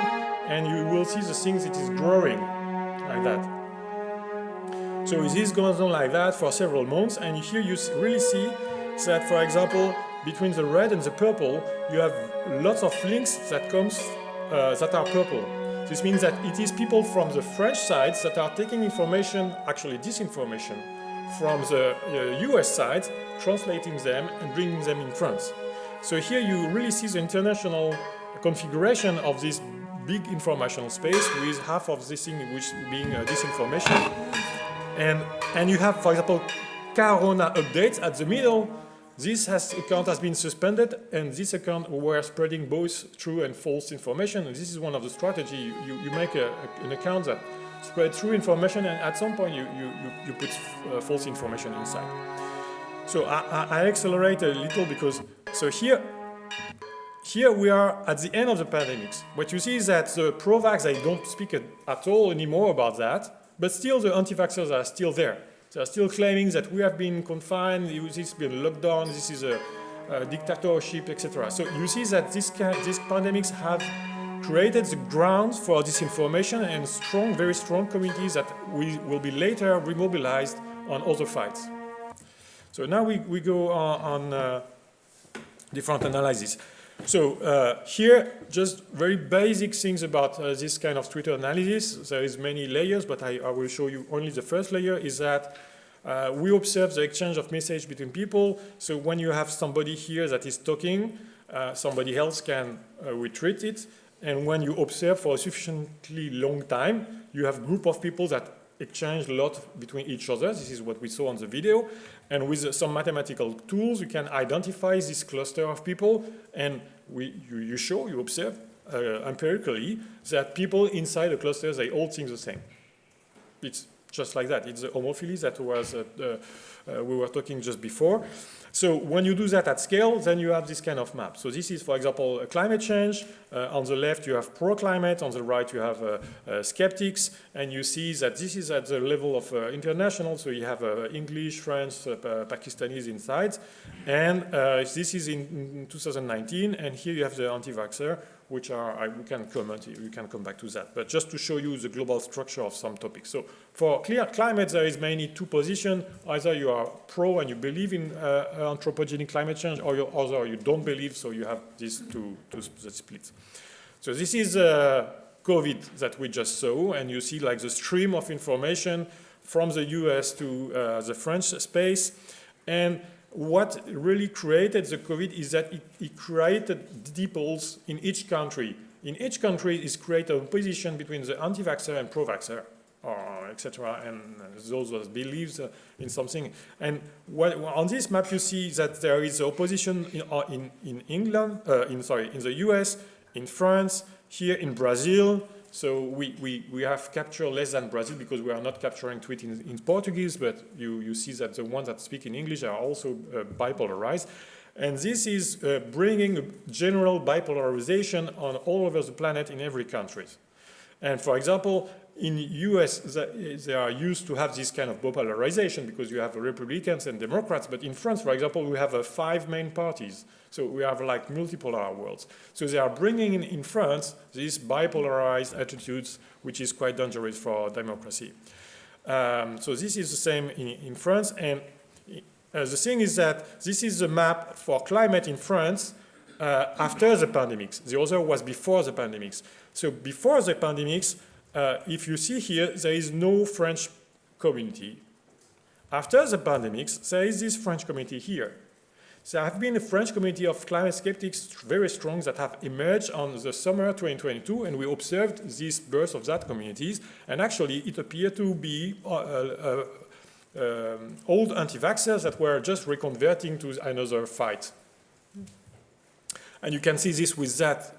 and you will see the things it is growing like that. So this goes on like that for several months, and here you really see that, for example, between the red and the purple, you have lots of links that that are purple. This means that it is people from the French side that are taking information, actually disinformation, from the US side, translating them and bringing them in France. So here you really see the international configuration of this big information space with half of this thing which being disinformation. And you have, for example, Corona updates at the middle. This account has been suspended, and this account were spreading both true and false information. And this is one of the strategies. You make an account that spreads true information, and at some point you put false information inside. So I accelerate a little because, so here we are at the end of the pandemics. What you see is that the pro-vax, they don't speak at all anymore about that, but still the anti-vaxxers are still there. They are still claiming that we have been confined, this has been locked down, this is a dictatorship, etc. So you see that these pandemics have created the grounds for disinformation and very strong communities that will be later remobilized on other fights. So now we go on different analyses. So here, just very basic things about this kind of Twitter analysis. There is many layers, but I will show you only the first layer, is that we observe the exchange of message between people. So when you have somebody here that is talking, somebody else can retweet it. And when you observe for a sufficiently long time, you have a group of people that exchange a lot between each other. This is what we saw on the video. And with some mathematical tools, you can identify this cluster of people, and you observe empirically that people inside the cluster, they all think the same. It's just like that. It's the homophily that was we were talking just before. So when you do that at scale, then you have this kind of map. So this is, for example, climate change. On the left, you have pro-climate. On the right, you have skeptics. And you see that this is at the level of international. So you have English, French, Pakistanis inside. And this is in 2019. And here you have the anti-vaxxer, which we can comment, we can come back to that. But just to show you the global structure of some topics. So for climate, there is mainly two positions. Either you are pro and you believe in anthropogenic climate change, or you don't believe, so you have these two splits. So this is COVID that we just saw, and you see like the stream of information from the US to the French space. And what really created the COVID is that it created dipoles in each country. In each country, it's created a opposition between the anti-vaxxer and pro-vaxxer, etc., and those that believe in something. And on this map, you see that there is opposition in England, in the US, in France, here in Brazil. So we have captured less than Brazil because we are not capturing tweet in Portuguese, but you see that the ones that speak in English are also bipolarized. And this is bringing a general bipolarization on all over the planet in every country. And for example, in the US, they are used to have this kind of bipolarization because you have Republicans and Democrats. But in France, for example, we have 5 main parties. So we have like multipolar worlds. So they are bringing in France these bipolarized attitudes, which is quite dangerous for democracy. So this is the same in France. And the thing is that this is the map for climate in France after the pandemics. The other was before the pandemics. So before the pandemics, if you see here, there is no French community. After the pandemics, there is this French community here. There have been a French community of climate skeptics very strong that have emerged on the summer 2022, and we observed this birth of that communities, and actually it appeared to be old anti-vaxxers that were just reconverting to another fight. And you can see this with that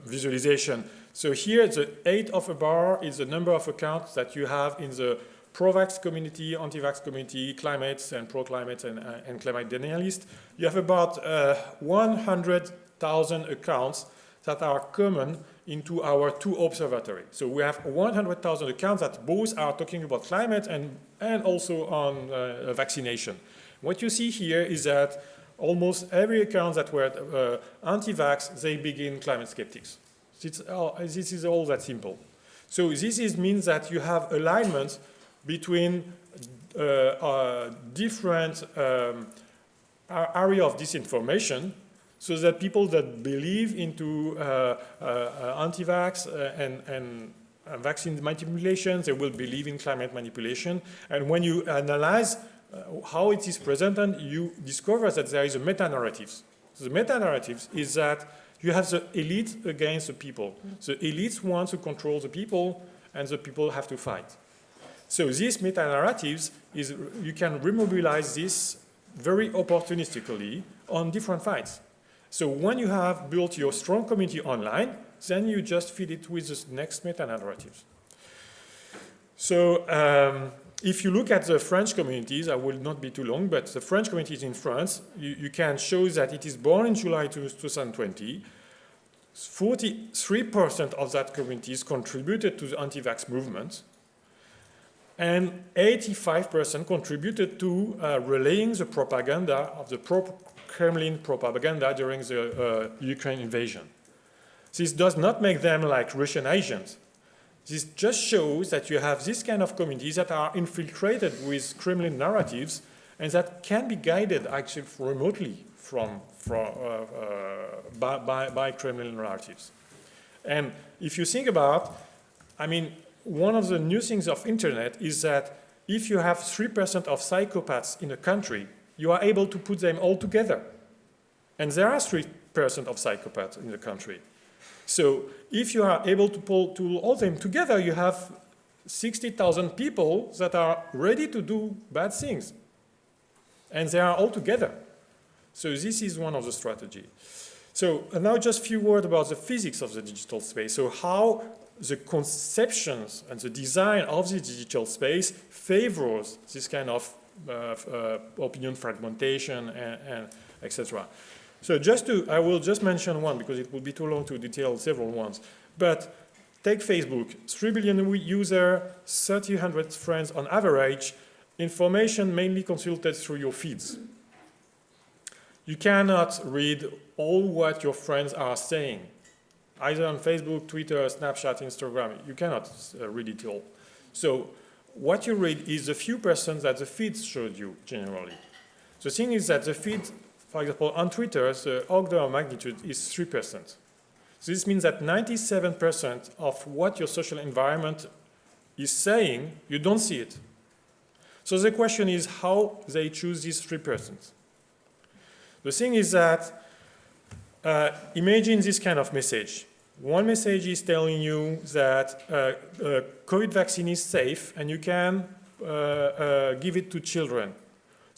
visualization. So here, the 8 of a bar is the number of accounts that you have in the pro-vax community, anti-vax community, climates and pro-climate and climate denialists. You have about 100,000 accounts that are common into our 2 observatories. So we have 100,000 accounts that both are talking about climate and also on vaccination. What you see here is that almost every account that were anti-vax, they begin climate skeptics. This is all that simple. So this means that you have alignment between different area of disinformation, so that people that believe into anti-vax and vaccine manipulation, they will believe in climate manipulation. And when you analyze how it is presented, you discover that there is a meta-narrative. So the meta-narrative is that you have the elite against the people. The elites want to control the people, and the people have to fight. So these meta-narratives, you can remobilize this very opportunistically on different fights. So when you have built your strong community online, then you just feed it with the next meta-narratives. So if you look at the French communities, I will not be too long, but the French communities in France, you can show that it is born in July 2020. 43% of that communities contributed to the anti-vax movement, and 85% contributed to relaying the propaganda of the Kremlin propaganda during the Ukraine invasion. This does not make them like Russian agents. This just shows that you have this kind of communities that are infiltrated with Kremlin narratives and that can be guided actually remotely by Kremlin narratives. And if you think about, I mean, one of the new things of internet is that if you have 3% of psychopaths in a country, you are able to put them all together. And there are 3% of psychopaths in the country. So if you are able to pull all them together, you have 60,000 people that are ready to do bad things. And they are all together. So this is one of the strategies. So now just a few words about the physics of the digital space. So how the conceptions and the design of the digital space favors this kind of opinion fragmentation and etc. So I will just mention one because it would be too long to detail several ones. But take Facebook, 3 billion users, 3,000 friends on average, information mainly consulted through your feeds. You cannot read all what your friends are saying, either on Facebook, Twitter, Snapchat, Instagram. You cannot read it all. So what you read is the few percent that the feeds showed you generally. The thing is that the feed, for example, on Twitter, the order of magnitude is 3%. So this means that 97% of what your social environment is saying, you don't see it. So the question is how they choose these 3%. The thing is that, imagine this kind of message. One message is telling you that COVID vaccine is safe and you can give it to children.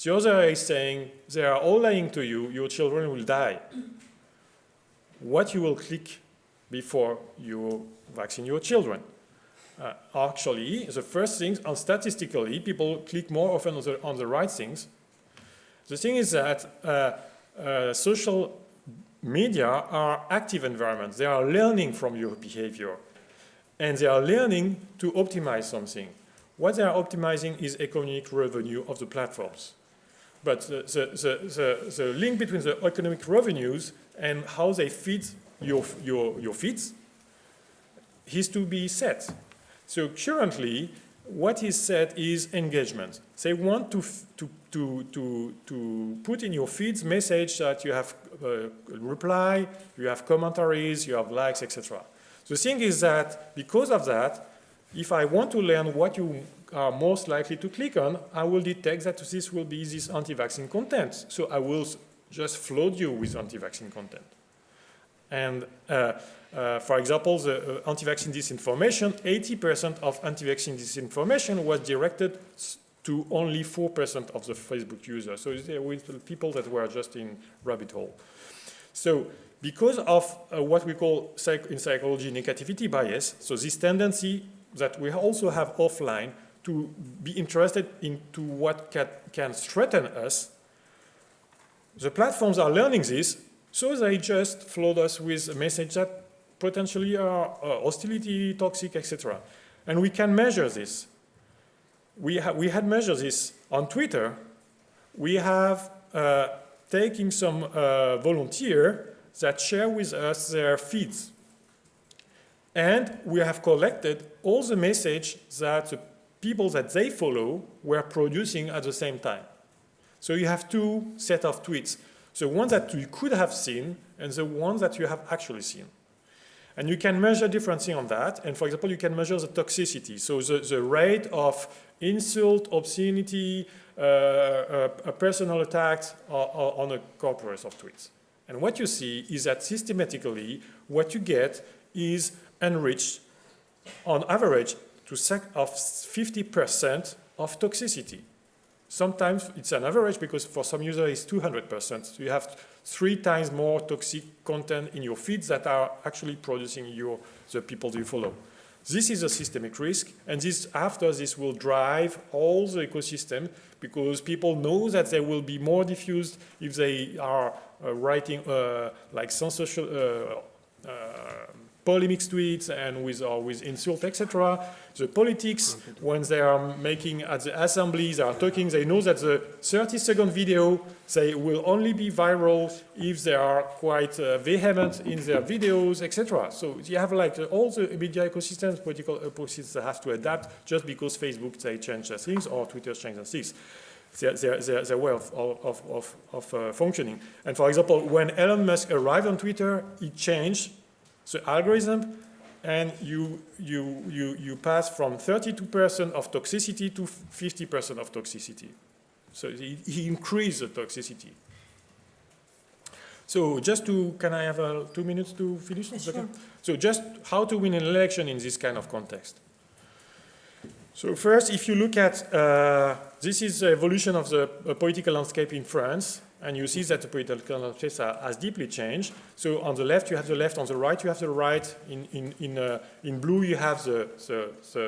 The other is saying they are all lying to you, your children will die. What you will click before you vaccine your children? Actually, the first thing, and statistically, people click more often on the right things. The thing is that social media are active environments. They are learning from your behavior. And they are learning to optimize something. What they are optimizing is economic revenue of the platforms. But the link between the economic revenues and how they feed your feeds is to be set. So currently, what is set is engagement. They want to put in your feeds message that you have reply, you have commentaries, you have likes, etc. The thing is that because of that, if I want to learn what you are most likely to click on, I will detect that this will be this anti-vaccine content. So I will just flood you with anti-vaccine content. And for example, the anti-vaccine disinformation, 80% of anti-vaccine disinformation was directed to only 4% of the Facebook users. So there were people that were just in rabbit hole. So because of what we call in psychology negativity bias, so this tendency that we also have offline to be interested into what can threaten us, the platforms are learning this, so they just flood us with a message that potentially are hostility, toxic, etc. And we can measure this. We had measured this on Twitter. We have taken some volunteer that share with us their feeds. And we have collected all the message that the people that they follow were producing at the same time. So you have two sets of tweets. The one that you could have seen and the one that you have actually seen. And you can measure different things on that. And for example, you can measure the toxicity. So the rate of insult, obscenity, personal attacks on a corpus of tweets. And what you see is that systematically, what you get is enriched on average to 50% of toxicity. Sometimes it's an average because for some users it's 200%. So you have 3 times more toxic content in your feeds that are actually producing the people you follow. This is a systemic risk, and after this will drive all the ecosystem because people know that they will be more diffused if they are writing like censorship, polemic tweets and with insult, etc. The politics, when they are making at the assembly, they are talking, they know that the 30-second video, they will only be viral if they are quite vehement in their videos, etc. So you have like all the media ecosystems, political opposites that have to adapt just because Facebook, they change their things or Twitter change their things. Their way of functioning. And for example, when Elon Musk arrived on Twitter, he changed the algorithm, and you pass from 32% of toxicity to 50% of toxicity. So he increased the toxicity. So just can I have 2 minutes to finish? Yes, sure. So just how to win an election in this kind of context. So first, if you look at, this is the evolution of the political landscape in France. And you see that the political landscape has deeply changed. So on the left, you have the left. On the right, you have the right. In blue, you have the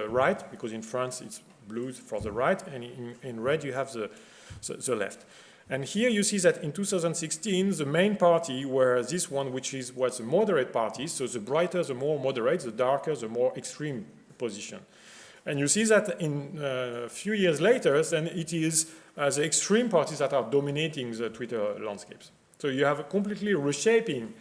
right, because in France, it's blue for the right. And in red, you have the left. And here you see that in 2016, the main party were this one, which was the moderate party. So the brighter, the more moderate, the darker, the more extreme position. And you see that in a few years later, then it is the extreme parties that are dominating the Twitter landscapes. So you have a completely reshaping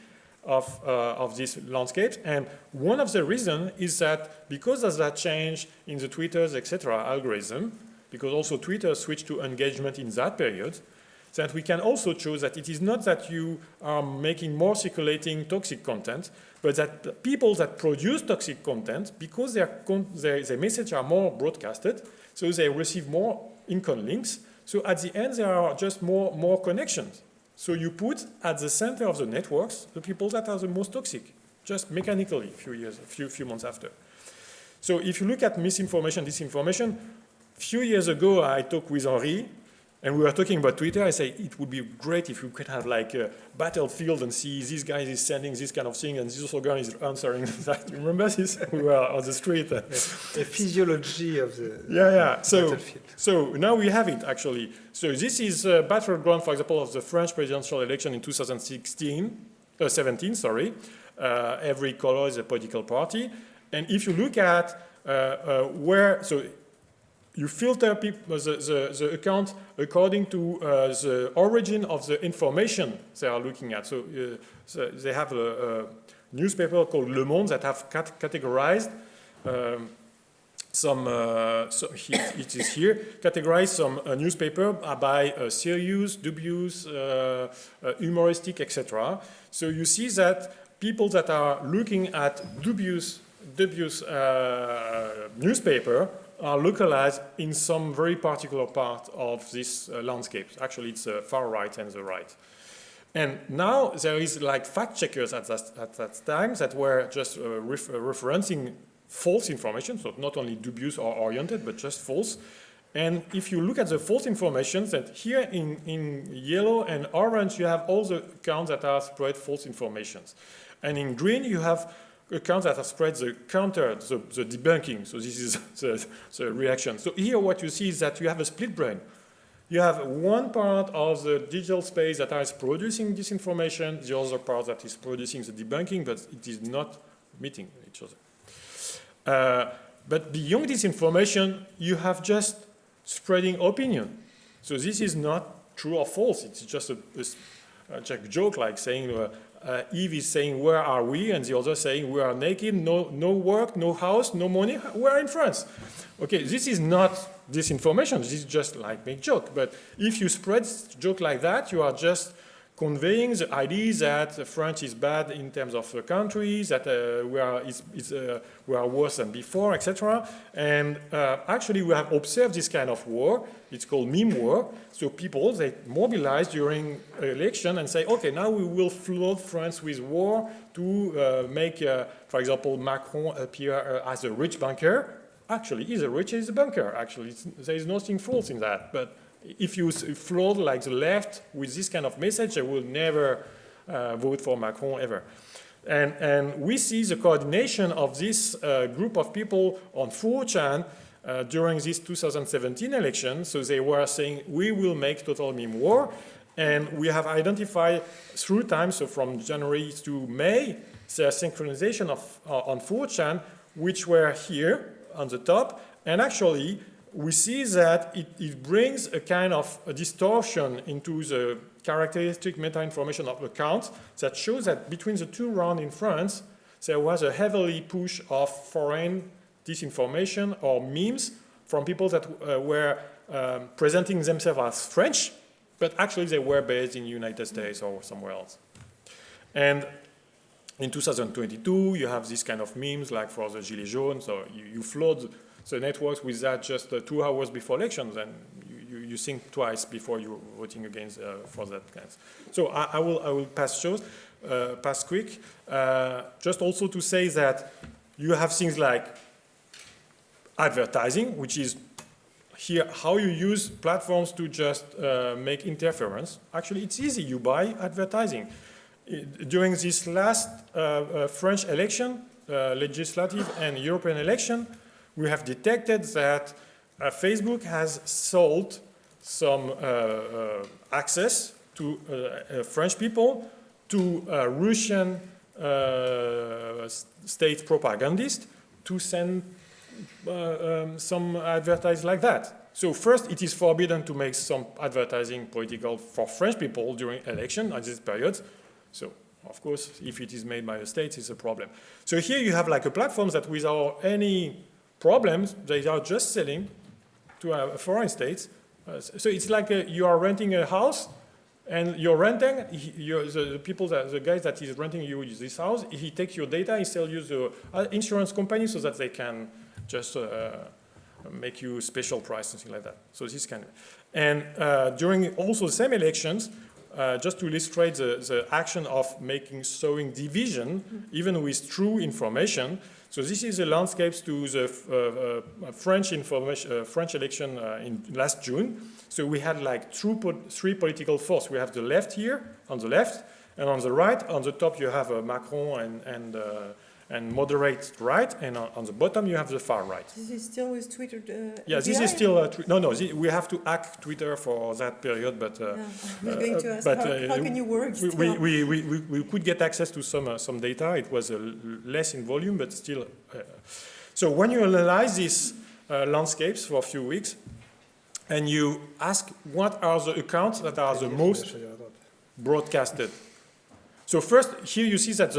of these landscapes. And one of the reasons is that because of that change in the Twitter's, etc. algorithm, because also Twitter switched to engagement in that period, that we can also show that it is not that you are making more circulating toxic content, but that the people that produce toxic content, because their messages are more broadcasted, so they receive more income links. So at the end, there are just more connections. So you put at the center of the networks the people that are the most toxic, just mechanically, a few months after. So if you look at misinformation, disinformation, a few years ago, I talked with Henri, and we were talking about Twitter. I say it would be great if we could have like a battlefield and see this guy is sending this kind of thing and this other guy is answering that. You remember this? We were on the street. The physiology of the battlefield. So now we have it actually. So this is a battleground, for example, of the French presidential election in 2017. Every color is a political party, and if you look at you filter the account according to the origin of the information they are looking at. So they have a newspaper called Le Monde that have categorized it is here, categorized some newspaper by serious, dubious, humoristic, etc. So you see that people that are looking at dubious newspaper are localized in some very particular part of this landscape. Actually, it's the far right and the right. And now there is like fact checkers at that time that were just referencing false information, so not only dubious or oriented, but just false. And if you look at the false information, that here in yellow and orange, you have all the accounts that are spread false informations. And in green, you have accounts that are spread the counter, the debunking. So this is the reaction. So here what you see is that you have a split brain. You have one part of the digital space that is producing disinformation, the other part that is producing the debunking, but it is not meeting each other. But beyond disinformation, you have just spreading opinion. So this is not true or false. It's just a joke, like saying Eve is saying, "Where are we?" and the other saying, "We are naked, no work, no house, no money. We're in France." Okay, this is not disinformation. This is just like make joke. But if you spread joke like that, you are just conveying the idea that France is bad in terms of the country, that we are worse than before, etc. And actually, we have observed this kind of war. It's called meme war. So people, they mobilize during election and say, okay, now we will flood France with war to make, for example, Macron appear as a rich banker. Actually, he's a banker. Actually, there is nothing false in that. But if you flood like the left with this kind of message, they will never vote for Macron ever. And we see the coordination of this group of people on 4chan during this 2017 election. So they were saying, we will make total meme war. And we have identified through time, so from January to May, the synchronization on 4chan, which were here on the top. And actually, we see that it brings a kind of a distortion into the characteristic meta-information of accounts that shows that between the two rounds in France, there was a heavily push of foreign disinformation or memes from people that were presenting themselves as French, but actually they were based in the United States or somewhere else. And in 2022, you have this kind of memes like for the Gilets jaunes, so you flood the networks with that just 2 hours before elections, and you think twice before you're voting against for that kind. So I will pass quick. Just also to say that you have things like advertising, which is here how you use platforms to just make interference. Actually, it's easy. You buy advertising. During this last French election, legislative and European election, we have detected that Facebook has sold some access to French people to Russian state propagandists to send some advertising like that. So first, it is forbidden to make some advertising political for French people during election at this period. So, of course, if it is made by a state, it's a problem. So here you have like a platform that without any problems, they are just selling to foreign states. So it's like you are renting a house, and you're renting, the guy that is renting you this house, he takes your data, he sells you the insurance company so that they can just make you special price, something like that. So this kind of, and during also the same elections, just to illustrate the action of sowing division, even with true information. So this is the landscapes to the French election in last June. So we had like three political forces. We have the left here on the left, and on the right, on the top you have Macron and moderate right, and on the bottom you have the far right. This is still with Twitter? Yeah, this is still, we have to hack Twitter for that period, but... I was going to ask, how can you work still? We could get access to some data. It was less in volume, but still. So when you analyze these landscapes for a few weeks, and you ask what are the accounts that are the most broadcasted. So first, here you see that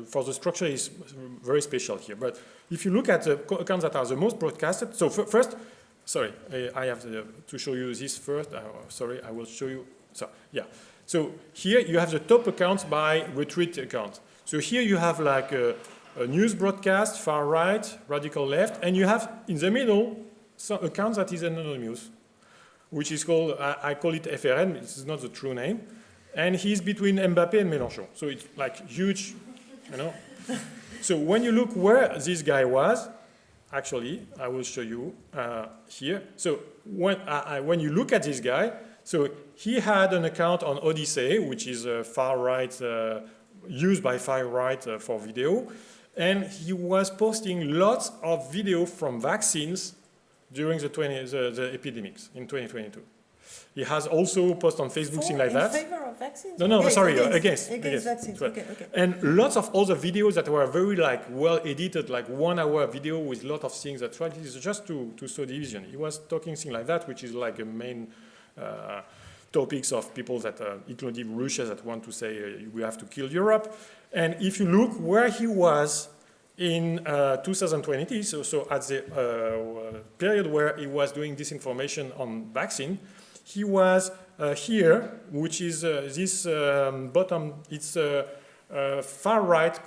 for the structure is very special here. But if you look at the accounts that are the most broadcasted, so first, sorry, I have to show you this first. Sorry, I will show you. So yeah, so here you have the top accounts by retweet account. So here you have like a news broadcast, far right, radical left, and you have in the middle some account that is anonymous, which is called, I call it FRN, this is not the true name, and he's between Mbappé and Mélenchon. So it's like huge, you know. So when you look where this guy was, actually, I will show you here. So when you look at this guy, so he had an account on Odyssey, which is a far right, used by far right for video, and he was posting lots of video from vaccines during the epidemics in 2022. He has also posted on Facebook, things like that. In favor of vaccines? No, sorry, against vaccines. Right. Okay. And lots of other videos that were very well edited, like 1 hour video with a lot of things that tried just to sow division. He was talking things like that, which is like a main topics of people that, including Russia, that want to say we have to kill Europe. And if you look where he was in 2020, so at the period where he was doing disinformation on vaccine, he was here, which is this bottom, it's far right,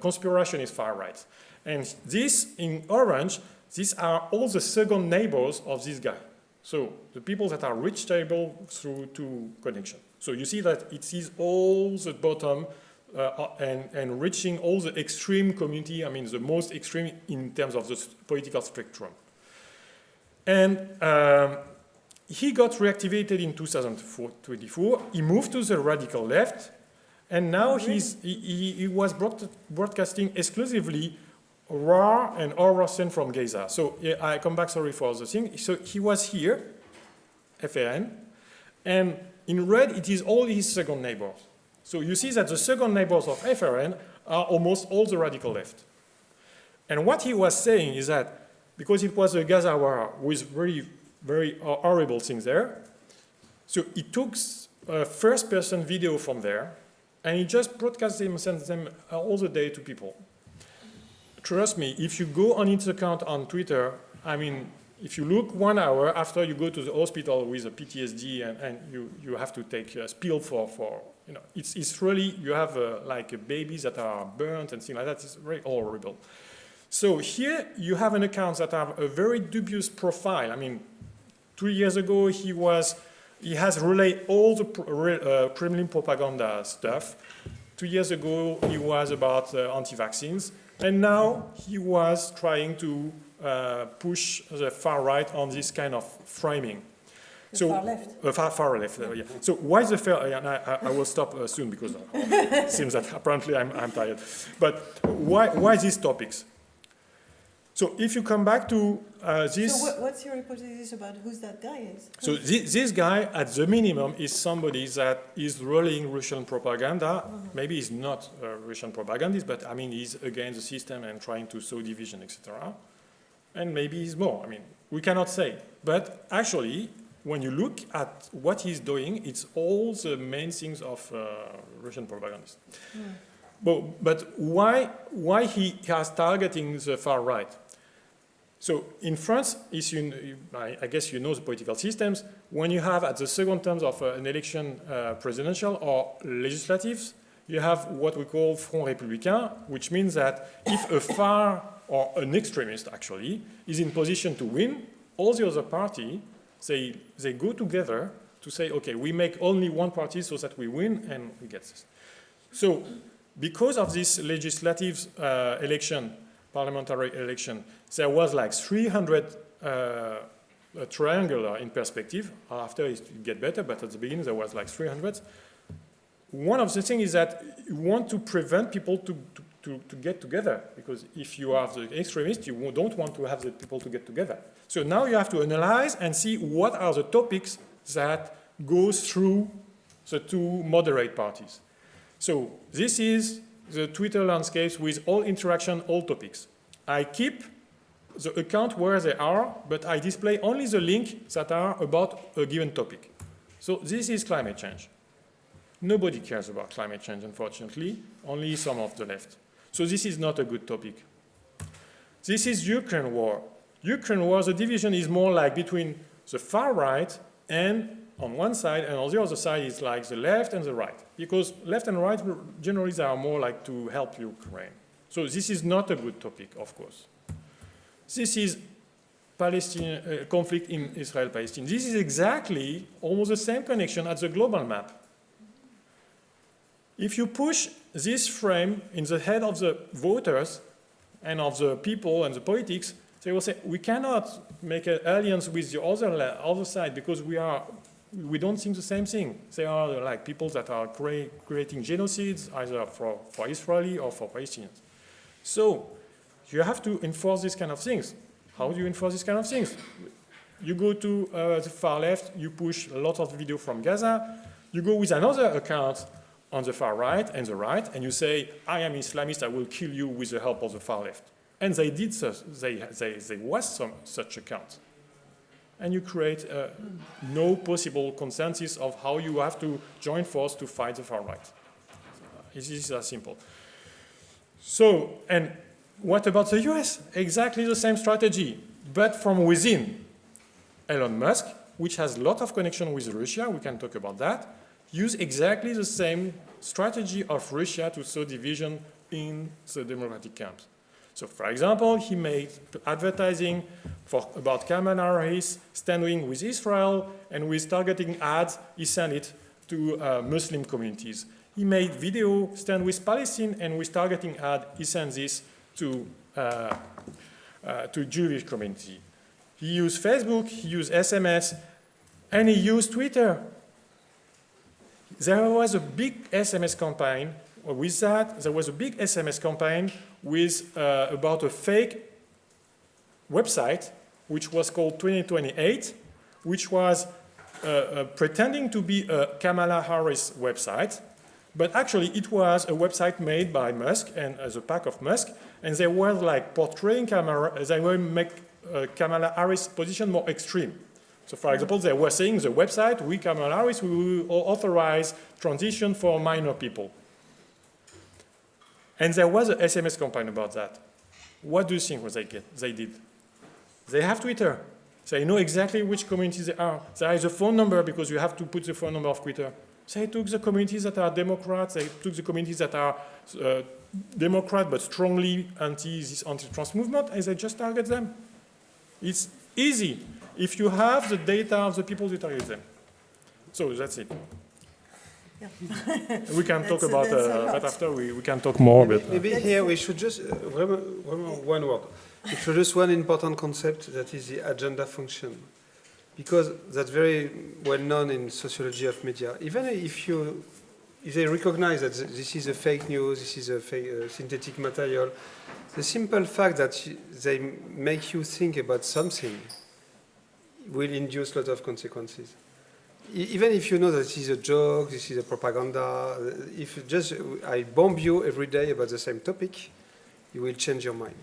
conspirationist far right. And this in orange, these are all the second neighbors of this guy. So the people that are reachable through to connection. So you see that it is all the bottom and reaching all the extreme community, I mean the most extreme in terms of the political spectrum. And he got reactivated in 2024. He moved to the radical left, and now he was broadcasting exclusively raw and horror scene from Gaza. So I come back, sorry for the thing. So he was here, FRN, and in red it is all his second neighbors. So you see that the second neighbors of FRN are almost all the radical left. And what he was saying is that because it was a Gaza war with very horrible things there, so he took a first-person video from there, and he just broadcast them and sent them all the day to people. Trust me, if you go on his account on Twitter, I mean, if you look 1 hour after you go to the hospital with a PTSD and you have to take a pill for you know, it's really, you have like babies that are burnt and things like that. It's very horrible. So here you have an account that have a very dubious profile. I mean, 2 years ago he has relayed all the Kremlin propaganda stuff. 2 years ago he was about anti-vaccines. And now he was trying to push the far right on this kind of framing. Far left. Far left, yeah. So why the far, and I will stop soon because it seems that apparently I'm tired. But why these topics? So if you come back to this... So what's your hypothesis about who that guy is? So this guy, at the minimum, is somebody that is rolling Russian propaganda. Maybe he's not a Russian propagandist, but I mean, he's against the system and trying to sow division, etc. And maybe he's more. I mean, we cannot say. But actually, when you look at what he's doing, it's all the main things of Russian propagandists. But why he has targeting the far right? So in France, I guess you know the political systems. When you have at the second terms of an election presidential or legislatives, you have what we call Front Républicain, which means that if a far or an extremist actually is in position to win, all the other party, they go together to say, okay, we make only one party so that we win and we get this. So because of this legislative election, parliamentary election, there was like 300 triangular in perspective. After it get better, but at the beginning there was like 300. One of the things is that you want to prevent people to get together, because if you are the extremist, you don't want to have the people to get together. So now you have to analyze and see what are the topics that goes through the two moderate parties. So this is the Twitter landscapes with all interaction, all topics. I keep the account where they are, but I display only the links that are about a given topic. So this is climate change. Nobody cares about climate change, unfortunately, only some of the left. So this is not a good topic. This is Ukraine war. Ukraine war, the division is more like between the far right and on one side, and on the other side it's like the left and the right. Because left and right generally they are more like to help Ukraine. So this is not a good topic, of course. This is Palestinian conflict in Israel-Palestine. This is exactly almost the same connection as the global map. If you push this frame in the head of the voters and of the people and the politics, they will say, we cannot make an alliance with the other side because we don't think the same thing. They are like people that are creating genocides, either for Israeli or for Palestinians. So you have to enforce these kind of things. How do you enforce these kind of things? You go to the far left, you push a lot of video from Gaza, you go with another account on the far right, and you say, I am Islamist, I will kill you with the help of the far left. And they did such, there was such account. And you create no possible consensus of how you have to join force to fight the far right. This is as simple. So, and what about the US? Exactly the same strategy, but from within. Elon Musk, which has a lot of connection with Russia, we can talk about that, use exactly the same strategy of Russia to sow division in the democratic camps. So, for example, he made advertising about Kamala Harris standing with Israel, and with targeting ads, he sent it to Muslim communities. He made video stand with Palestine, and with targeting ad, he sent this to Jewish community. He used Facebook, he used SMS, and he used Twitter. There was a big SMS campaign. With that, there was a big SMS campaign with about a fake website, which was called 2028, which was pretending to be a Kamala Harris website, but actually it was a website made by Musk and as a pack of Musk, and they were like portraying Kamala, they were make Kamala Harris' position more extreme. So, for example, they were saying the website, we Kamala Harris, we will authorize transition for minor people. And there was an SMS campaign about that. What do you think they did? They have Twitter. They know exactly which communities they are. There is a phone number because you have to put the phone number of Twitter. They took the communities that are Democrats. They took the communities that are Democrat but strongly this anti-trans movement, and they just target them. It's easy. If you have the data of the people, you target them. So that's it. Yeah. We can talk about that after. We can talk more. Maybe here we should just, one word. Introduce one important concept, that is the agenda function. Because that's very well known in sociology of media. Even if they recognize that this is a fake news, this is a fake, synthetic material, the simple fact that they make you think about something will induce a lot of consequences. Even if you know that this is a joke, this is a propaganda, if just I bomb you every day about the same topic, you will change your mind.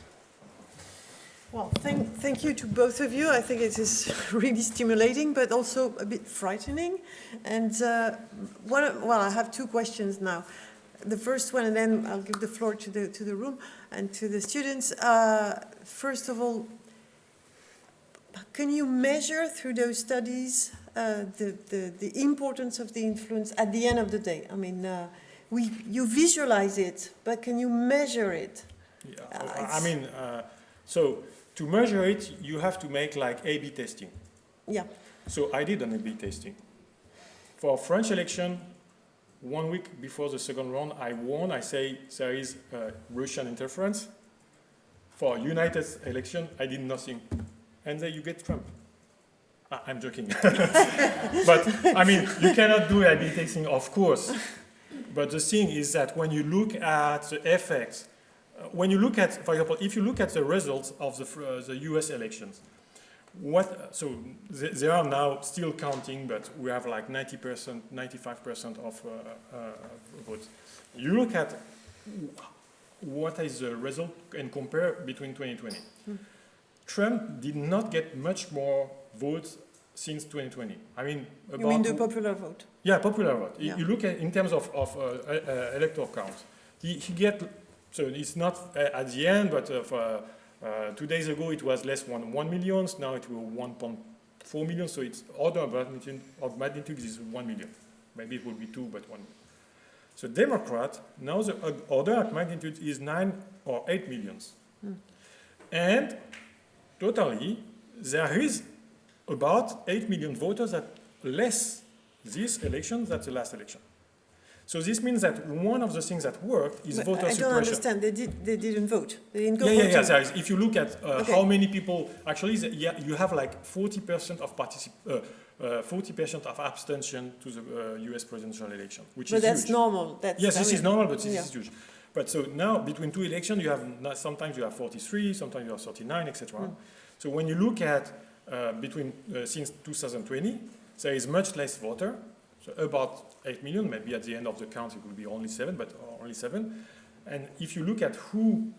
Well, thank you to both of you. I think it is really stimulating, but also a bit frightening. And I have two questions now. The first one, and then I'll give the floor to the room and to the students. First of all, can you measure through those studies the importance of the influence at the end of the day? I mean, you visualize it, but can you measure it? Yeah, so to measure it, you have to make like A/B testing. Yeah. So I did an A/B testing. For French election, 1 week before the second round, I won. I say there is Russian interference. For United election, I did nothing. And then you get Trump. I'm joking. But, I mean, you cannot do A/B testing, of course. But the thing is that when you look at the effects, when you look at, for example, if you look at the results of the US elections, they are now still counting, but we have like 90%, 95% of votes. You look at what is the result and compare between 2020. Trump did not get much more votes since 2020. I mean, about, you mean the popular vote? Yeah, popular vote. Yeah. You look at in terms of electoral count. He get, so it's not at the end, but 2 days ago it was less than 1 million. Now it will 1.4 million. So it's order of magnitude is 1 million. Maybe it will be 2, but 1. So Democrat, now the order of magnitude is 9 or 8 millions. And totally, there is about 8 million voters that less this election than the last election. So this means that one of the things that worked is voter suppression. I don't understand. They didn't vote. They didn't go voting. Yeah. There is. If you look at how many people actually, you have like 40% of 40% of abstention to the U.S. presidential election, which is huge. But that's normal. This is normal, but this is huge. But so now between two elections, you have sometimes you have 43, sometimes you have 39, etc. So when you look at since 2020, there is much less voter. So about 8 million, maybe at the end of the count it will be only 7, but only 7. And if you look at who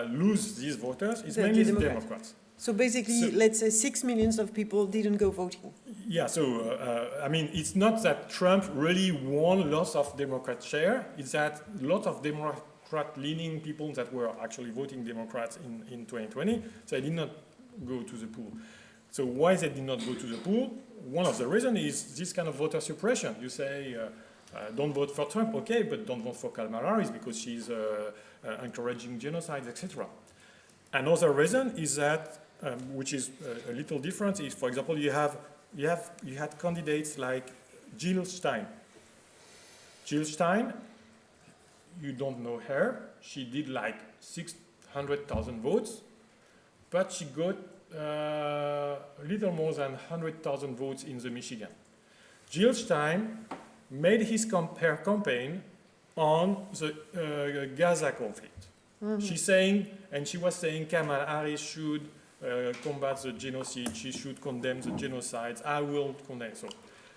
lose these voters, it's mainly the Democrats. So basically, let's say 6 million of people didn't go voting. Yeah, so I mean, it's not that Trump really won lots of Democrat share, it's that a lot of Democrat-leaning people that were actually voting Democrats in 2020, so they did not go to the poll. So why they did not go to the poll? One of the reasons is this kind of voter suppression. You say, don't vote for Trump, okay, but don't vote for Kamala Harris because she's encouraging genocide, etc. Another reason is that, which is a little different, is, for example, you had candidates like Jill Stein. Jill Stein, you don't know her. She did like 600,000 votes, but she got a little more than 100,000 votes in the Michigan. Jill Stein made her campaign on the Gaza conflict. She was saying Kamala Harris should combat the genocide, she should condemn the genocide, I will condemn so.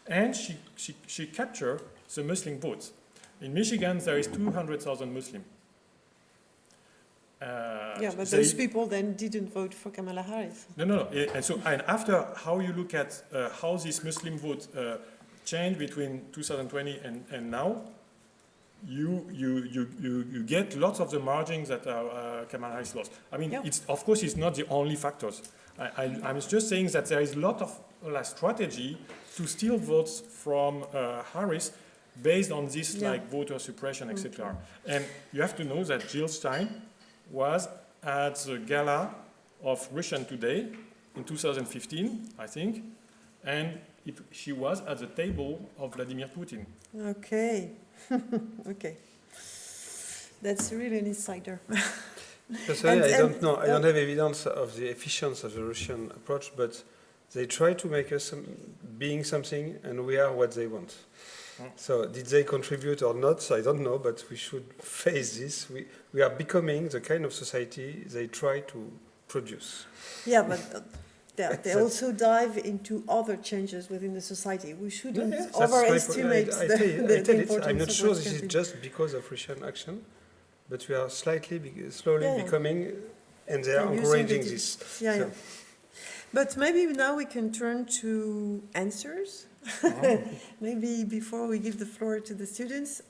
And she captured the Muslim votes. In Michigan, there is 200,000 Muslims. But those people then didn't vote for Kamala Harris. No. And after how you look at how this Muslim vote changed between 2020 and now, you get lots of the margins that Kamala Harris lost. I mean, of course, it's not the only factors. I'm just saying that there is a lot of strategy to steal votes from Harris based on this, like voter suppression, etc. And you have to know that Jill Stein was at the gala of Russian Today in 2015, I think, and she was at the table of Vladimir Putin. Okay. Okay. That's really an insider. Personally, I don't know. I don't have evidence of the efficiency of the Russian approach, but they try to make us being something, and we are what they want. So did they contribute or not? I don't know, but we should face this. We are becoming the kind of society they try to produce. Yeah, but they also dive into other changes within the society. We shouldn't overestimate the importance. I'm not sure this is just because of Russian action, but we are slowly becoming, and they are encouraging this. Yeah. But maybe now we can turn to answers. Maybe before we give the floor to the students.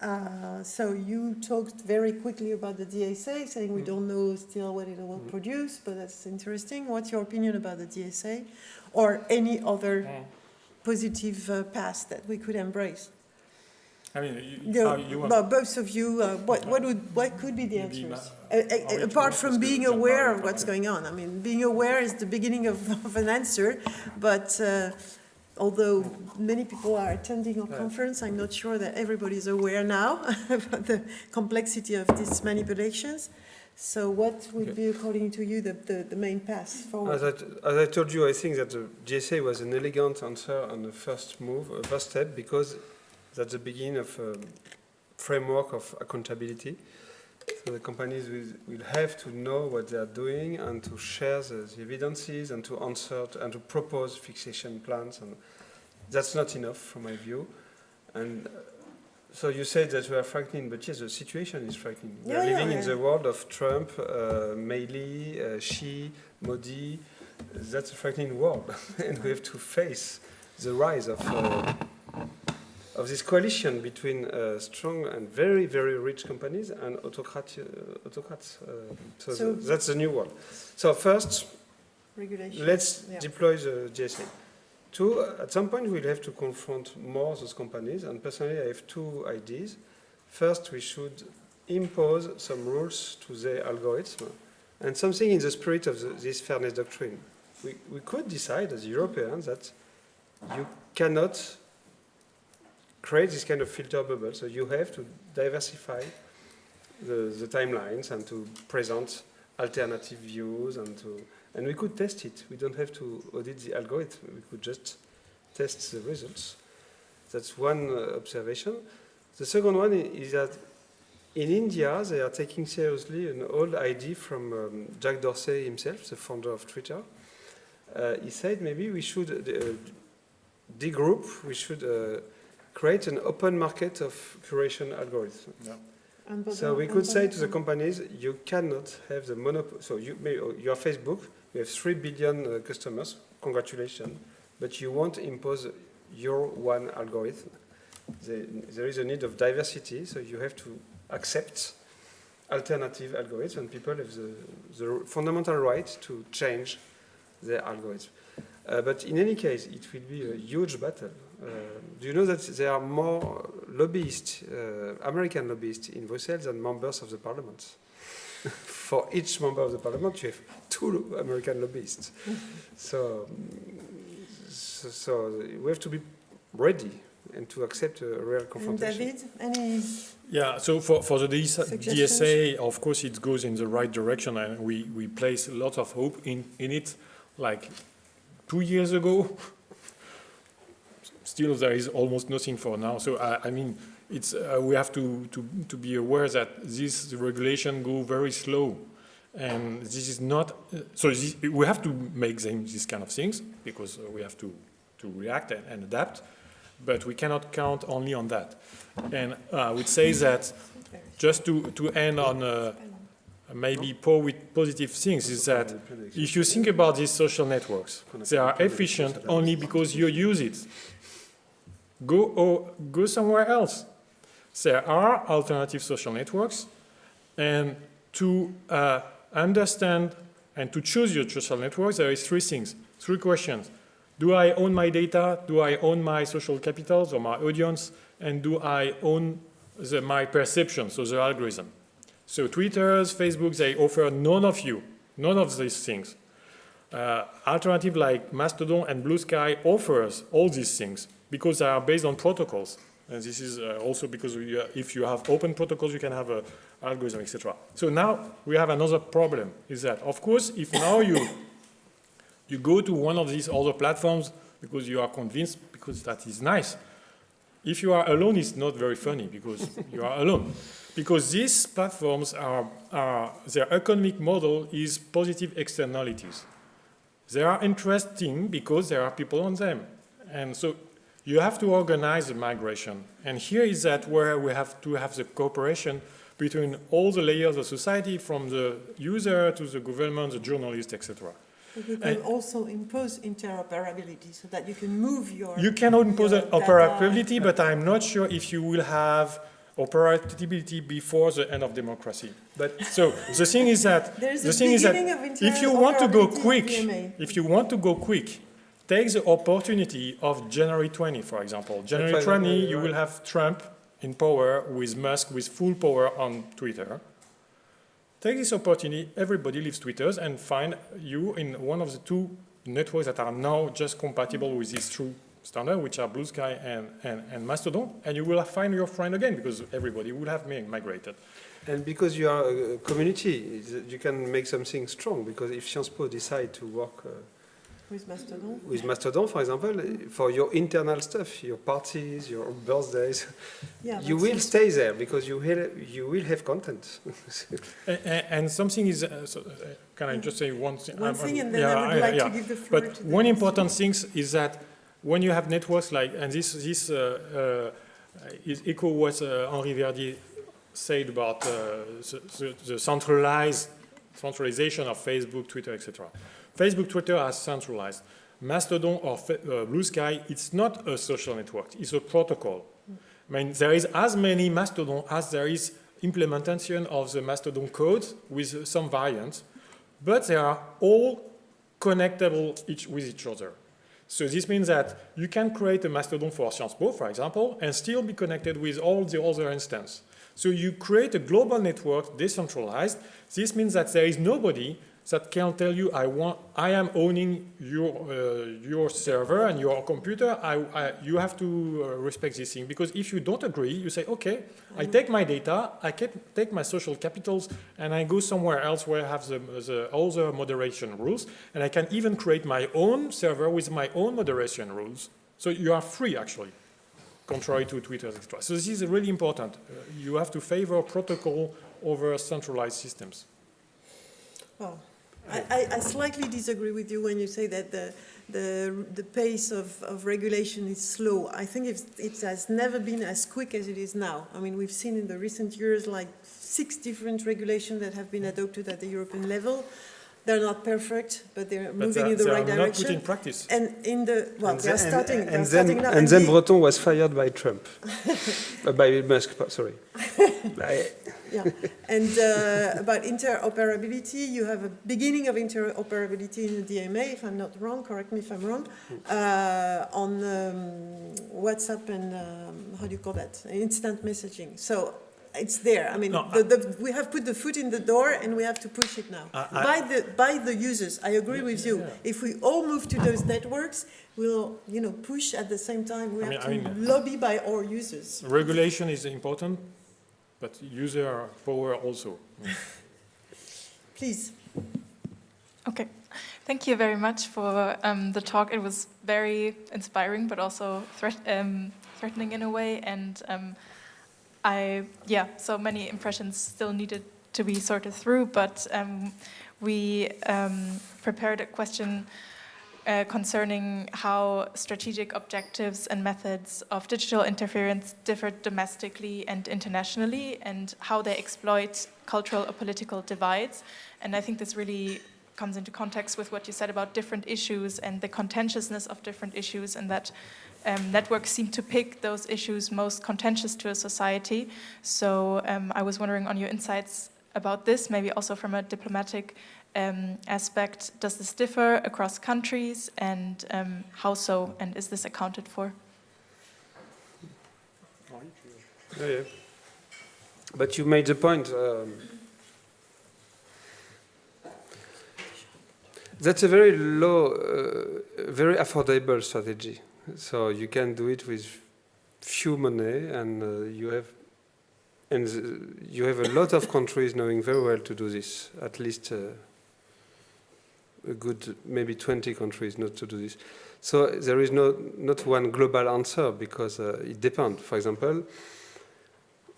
So you talked very quickly about the DSA, saying we don't know still what it will produce, but that's interesting. What's your opinion about the DSA or any other positive path that we could embrace? I mean, both of you, what could be the answers? Apart from being aware of what's going on. I mean, being aware is the beginning of an answer, but although many people are attending our conference, I'm not sure that everybody is aware now about the complexity of these manipulations. So what would be, according to you, the main path forward? As I told you, I think that the GSA was an elegant answer on the first step, because that's the beginning of a framework of accountability. So the companies will have to know what they are doing and to share the evidences and to answer and to propose fixation plans. And that's not enough from my view. And so you said that we are frightening, but yes, the situation is frightening. We are living in the world of Trump, Meili, Xi, Modi. That's a frightening world. And we have to face the rise of this coalition between strong and very, very rich companies and autocrats. So that's the new world. So first, let's deploy the GSA. Two, at some point we'll have to confront more those companies, and personally I have two ideas. first we should impose some rules to the algorithm, and something in the spirit of this fairness doctrine. We could decide as Europeans that you cannot create this kind of filter bubble, so you have to diversify the timelines and to present alternative views, and we could test it. We don't have to audit the algorithm. We could just test the results. That's one observation. The second one is that in India, they are taking seriously an old idea from Jack Dorsey himself, the founder of Twitter. He said maybe we should we should create an open market of curation algorithms. Yeah. So we could say to the companies, you cannot have the monopoly. So you are Facebook, you have 3 billion customers, congratulations, but you won't impose your one algorithm. There is a need of diversity, so you have to accept alternative algorithms, and people have the fundamental right to change their algorithm. But in any case, it will be a huge battle. Do you know that there are more lobbyists, American lobbyists in Brussels than members of the parliament? For each member of the parliament, you have 2 American lobbyists. So we have to be ready and to accept a real confrontation. And David, any? Yeah, so for the DSA, of course, it goes in the right direction, and we place a lot of hope in it. Like 2 years ago, still there is almost nothing for now. So I mean, it's we have to be aware that this regulation go very slow, and this is not. So we have to make these kind of things because we have to react and adapt, but we cannot count only on that. And I would say that just to end on maybe positive things is that if you think about these social networks, they are efficient only because you use it. Go somewhere else. There are alternative social networks, and to understand and to choose your social networks, there is 3 questions. Do I own my data? Do I own my social capitals or my audience? And do I own my perception, so the algorithm? So Twitter, Facebook, they offer none of these things. Alternative like Mastodon and Blue Sky offers all these things because they are based on protocols. And this is also because if you have open protocols, you can have an algorithm, etc. So now we have another problem, is that, of course, if now you go to one of these other platforms because you are convinced, because that is nice. If you are alone, it's not very funny because you are alone. Because these platforms their economic model is positive externalities. They are interesting because there are people on them. And so you have to organize the migration. And here is that where we have to have the cooperation between all the layers of society, from the user to the government, the journalist, etc. You can also impose interoperability so that you can move your. You can impose interoperability, but I'm not sure if you will have operability before the end of democracy. But so the thing is that if you want to go quick, take the opportunity of January 20, for example. January 20, you will have Trump in power with Musk with full power on Twitter. Take this opportunity, everybody leaves Twitter, and find you in one of the 2 networks that are now just compatible with these 2 standards, which are Blue Sky and Mastodon, and you will find your friend again because everybody will have migrated. And because you are a community, you can make something strong, because if Sciences Po decide to work with Mastodon, for example, for your internal stuff, your parties, your birthdays, you will stay there because you will have content. and something is, can I just say one thing? One thing, and then I would like to give the floor to one important thing is that when you have networks like, and this is echo what Henri Verdier said about the centralization of Facebook, Twitter, etc. Facebook, Twitter are centralized. Mastodon or Blue Sky, it's not a social network, it's a protocol. I mean, there is as many Mastodon as there is implementation of the Mastodon code with some variants, but they are all connectable with each other. So this means that you can create a mastodon for Sciences Po, for example, and still be connected with all the other instances. So you create a global network, decentralized. This means that there is nobody that can tell you, I am owning your server and your computer. You have to respect this thing. Because if you don't agree, you say, okay, I take my data, I can take my social capitals, and I go somewhere else where I have the other moderation rules, and I can even create my own server with my own moderation rules. So you are free, actually, contrary to Twitter, etc. So this is really important. You have to favor protocol over centralized systems. Well, I slightly disagree with you when you say that the pace of regulation is slow. I think it has never been as quick as it is now. I mean, we've seen in the recent years like 6 different regulations that have been adopted at the European level. They're not perfect, but they're moving in the right direction. Not put in practice. And in the they're starting. And then Breton was fired by Trump, by Musk. Sorry. Yeah, and about interoperability, you have a beginning of interoperability in the DMA, if I'm not wrong, correct me if I'm wrong, on WhatsApp and, how do you call that, instant messaging. So it's there. I mean, no, we have put the foot in the door and we have to push it now. By the users, I agree with you. Yeah. If we all move to those networks, we'll push at the same time. We have to lobby by our users. Regulation is important. But user power also. Please. Okay. Thank you very much for the talk. It was very inspiring, but also threatening in a way. And so many impressions still needed to be sorted through. But we prepared a question concerning how strategic objectives and methods of digital interference differ domestically and internationally, and how they exploit cultural or political divides. And I think this really comes into context with what you said about different issues and the contentiousness of different issues, and that networks seem to pick those issues most contentious to a society. So I was wondering on your insights about this, maybe also from a diplomatic aspect. Does this differ across countries, and how so, and is this accounted for? Yeah. But you made the point. That's a very low, very affordable strategy. So you can do it with few money, and you have a lot of countries knowing very well to do this. At least a good maybe 20 countries not to do this. So there is not one global answer, because it depends. For example,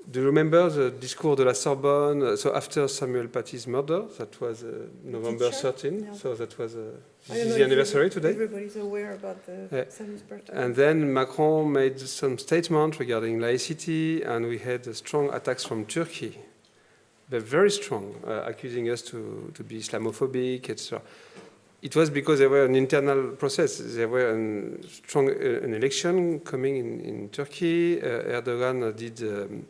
do you remember the discours de la Sorbonne? So after Samuel Paty's murder, that was November 13. Yeah. So that was this is the anniversary today. Everybody's aware about Samuel's birthday. And then Macron made some statement regarding laicity, and we had strong attacks from Turkey. They're very strong, accusing us to be Islamophobic, etc. It was because there were an internal process. There were an election coming in Turkey. Erdogan did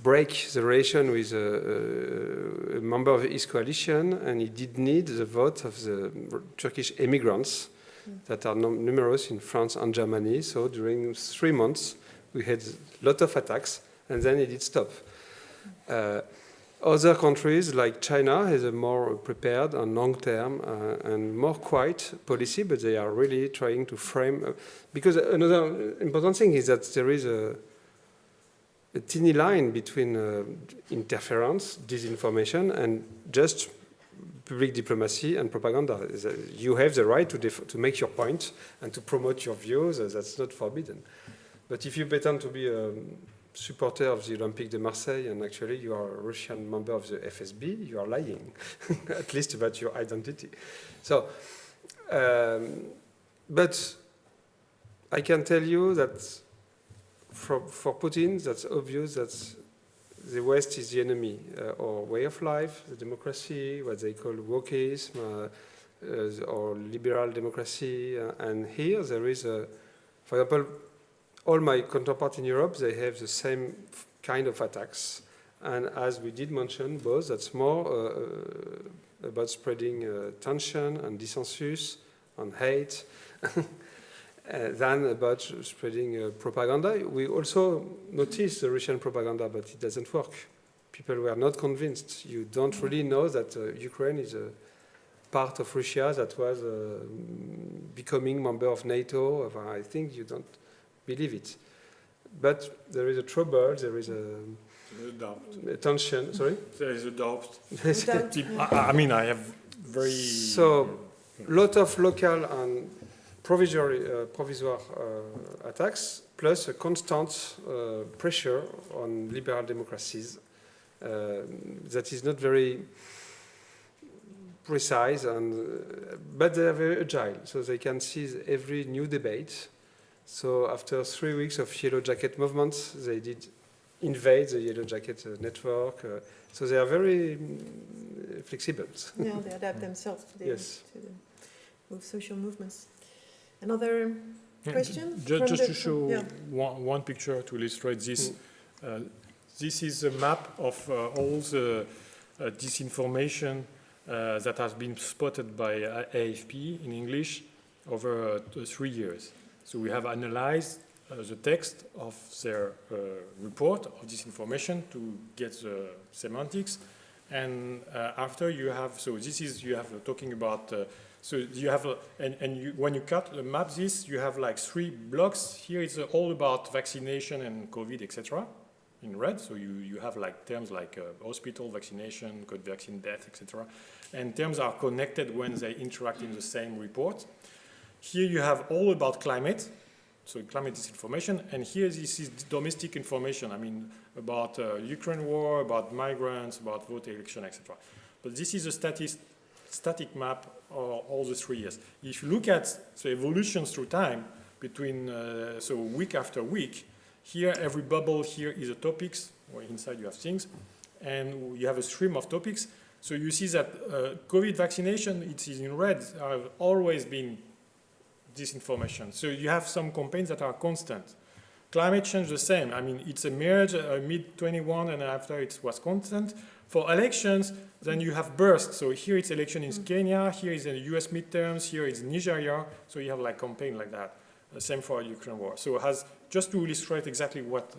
break the relation with a member of his coalition, and he did need the vote of the Turkish immigrants that are numerous in France and Germany. So during 3 months, we had a lot of attacks, and then it did stop. Other countries like China has a more prepared and long-term and more quiet policy, but they are really trying to frame. Because another important thing is that there is a tiny line between interference, disinformation, and just public diplomacy and propaganda. You have the right to make your point and to promote your views. That's not forbidden. But if you pretend to be a supporter of the Olympique de Marseille, and actually you are a Russian member of the FSB, you are lying, at least about your identity. So, but I can tell you that for Putin, that's obvious that the West is the enemy, or way of life, the democracy, what they call wokeism, or liberal democracy. And here there is, for example, all my counterparts in Europe, they have the same kind of attacks. And as we did mention, both, that's more about spreading tension and dissensus and hate than about spreading propaganda. We also noticed the Russian propaganda, but it doesn't work. People were not convinced. You don't really know that Ukraine is a part of Russia that was becoming member of NATO. I think you don't believe it. But there is a trouble, there is a tension. Sorry? There is a doubt. Without- I mean, I have very... So, lot of local and provisory attacks, plus a constant pressure on liberal democracies that is not very precise, but they are very agile, so they can seize every new debate. So after 3 weeks of Yellow Jacket movements, they did invade the Yellow Jacket network. So they are very flexible. Yeah, they adapt themselves to the, Yes. to the social movements. Another question? Just to show yeah. one picture to illustrate this. This is a map of all the disinformation that has been spotted by AFP in English over 3 years. So we have analyzed the text of their report of disinformation to get the semantics, and after you have, so this is, you have talking about, so you have, when you map this, you have like 3 blocks. Here it's all about vaccination and COVID, etc. in red, so you have like terms like hospital, vaccination, COVID vaccine, death, etc. And terms are connected when they interact in the same report. Here you have all about climate, so climate disinformation, and here this is domestic information, I mean about Ukraine war, about migrants, about vote election, etc. But this is a static map of all the 3 years. If you look at the evolutions through time, between, so week after week, here every bubble here is a topics, or inside you have things, and you have a stream of topics. So you see that COVID vaccination, it is in red, have always been disinformation. So you have some campaigns that are constant. Climate change the same. I mean, it's emerged mid-21 and after it was constant. For elections, then you have bursts. So here it's election in Kenya, here is the US midterms, here is Nigeria. So you have like campaign like that. Same for Ukraine war. So it has, just to illustrate exactly what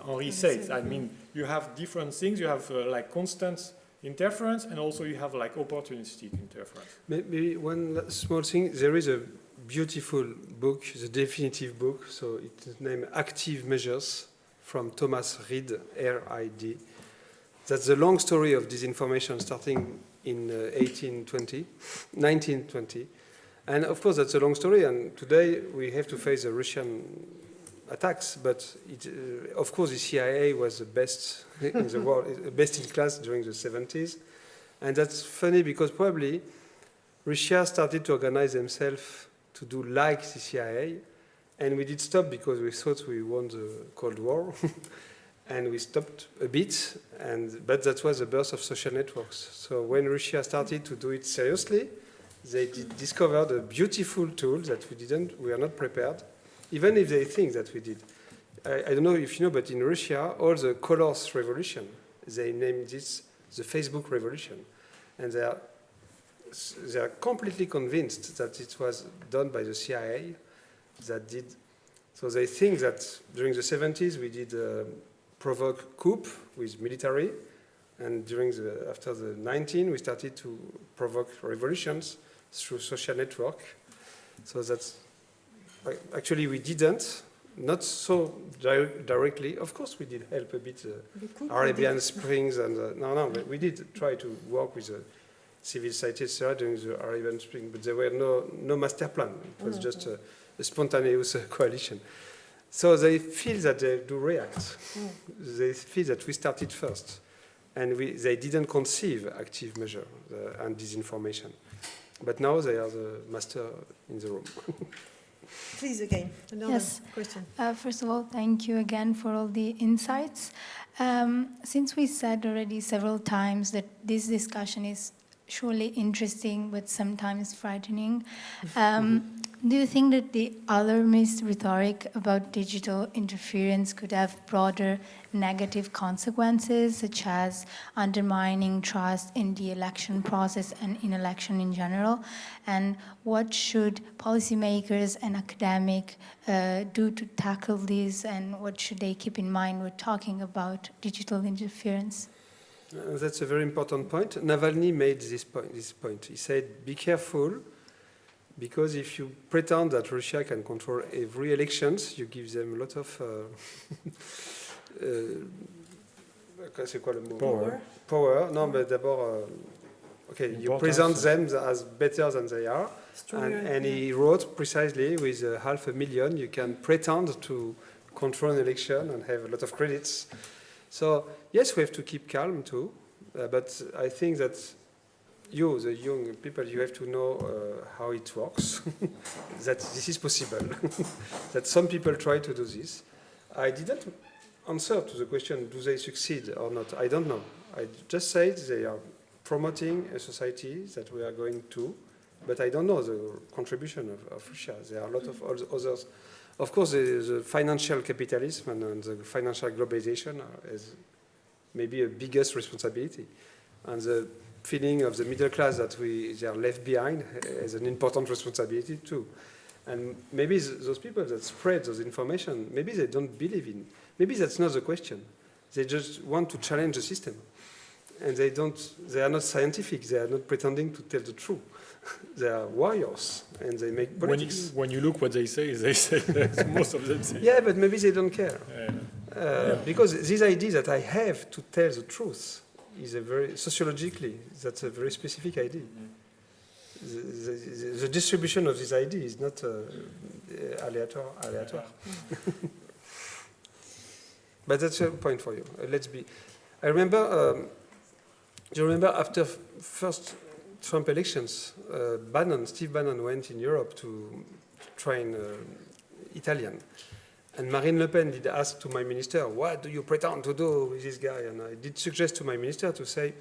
Henri said, I mean, you have different things. You have like constant interference, and also you have like opportunistic interference. Maybe one small thing, there is a beautiful book, the definitive book, so it's named Active Measures from Thomas Reid, R-I-D. That's the long story of disinformation starting in 1920. And of course that's a long story, and today we have to face the Russian attacks, but of course the CIA was the best in the world, best in class during the 70s. And that's funny because probably Russia started to organize themselves to do like the CIA, and we did stop because we thought we won the Cold War, and we stopped a bit, but that was the birth of social networks. So when Russia started to do it seriously, they discovered a beautiful tool that we are not prepared, even if they think that we did. I don't know if you know, but in Russia, all the colors revolution, they named this the Facebook revolution. And they are completely convinced that it was done by the CIA that did. So they think that during the 70s we did provoke coup with military, and after the 19 we started to provoke revolutions through social network. So that's actually we didn't, not so directly. Of course we did help a bit Arabian Springs and but we did try to work with civil society during the Arabian Spring, but there were no master plan. It was just a spontaneous coalition. So they feel that they do react. They feel that we started first, and they didn't conceive active measure and disinformation. But now they are the master in the room. Please, again, another question. First of all, thank you again for all the insights. Since we said already several times that this discussion is surely interesting, but sometimes frightening, Do you think that the alarmist rhetoric about digital interference could have broader negative consequences, such as undermining trust in the election process and in election in general? And what should policymakers and academics do to tackle this, and what should they keep in mind when talking about digital interference? That's a very important point. Navalny made this point. He said, be careful, because if you pretend that Russia can control every elections, you give them a lot of c'est quoi le mot? Power. Non, mais d'abord, okay, you present them as better than they are. And he wrote precisely with 500,000, you can pretend to control an election and have a lot of credits. So, yes, we have to keep calm too, but I think that you, the young people, you have to know how it works, that this is possible, that some people try to do this. I didn't answer to the question, do they succeed or not? I don't know. I just said they are promoting a society that we are going to, but I don't know the contribution of Russia. There are a lot of others. Of course, the financial capitalism and the financial globalization is maybe a biggest responsibility. And the feeling of the middle class that they are left behind is an important responsibility too. And maybe those people that spread those information, maybe they don't believe in. Maybe that's not the question. They just want to challenge the system. And they are not scientific. They are not pretending to tell the truth. They are warriors, and they make politics. When you look what they say most of them say. Yeah, but maybe they don't care. Because this idea that I have to tell the truth is sociologically, that's a very specific idea. The distribution of this idea is not aléatoire. But that's a point for you. I remember, do you remember after first Trump elections, Steve Bannon went in Europe to train Italian. And Marine Le Pen did ask to my minister, what do you pretend to do with this guy? And I did suggest to my minister to say,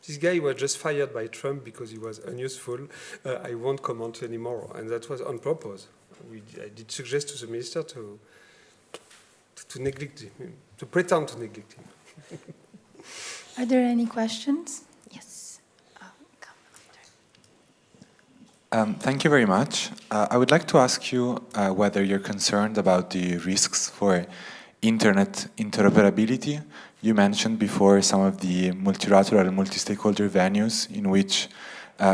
this guy was just fired by Trump because he was unuseful. I won't comment anymore. And that was on purpose. I did suggest to the minister to neglect him, to pretend to neglect him. Are there any questions? Yes. Thank you very much. I would like to ask you whether you're concerned about the risks for internet interoperability. You mentioned before some of the multilateral and multi-stakeholder venues in which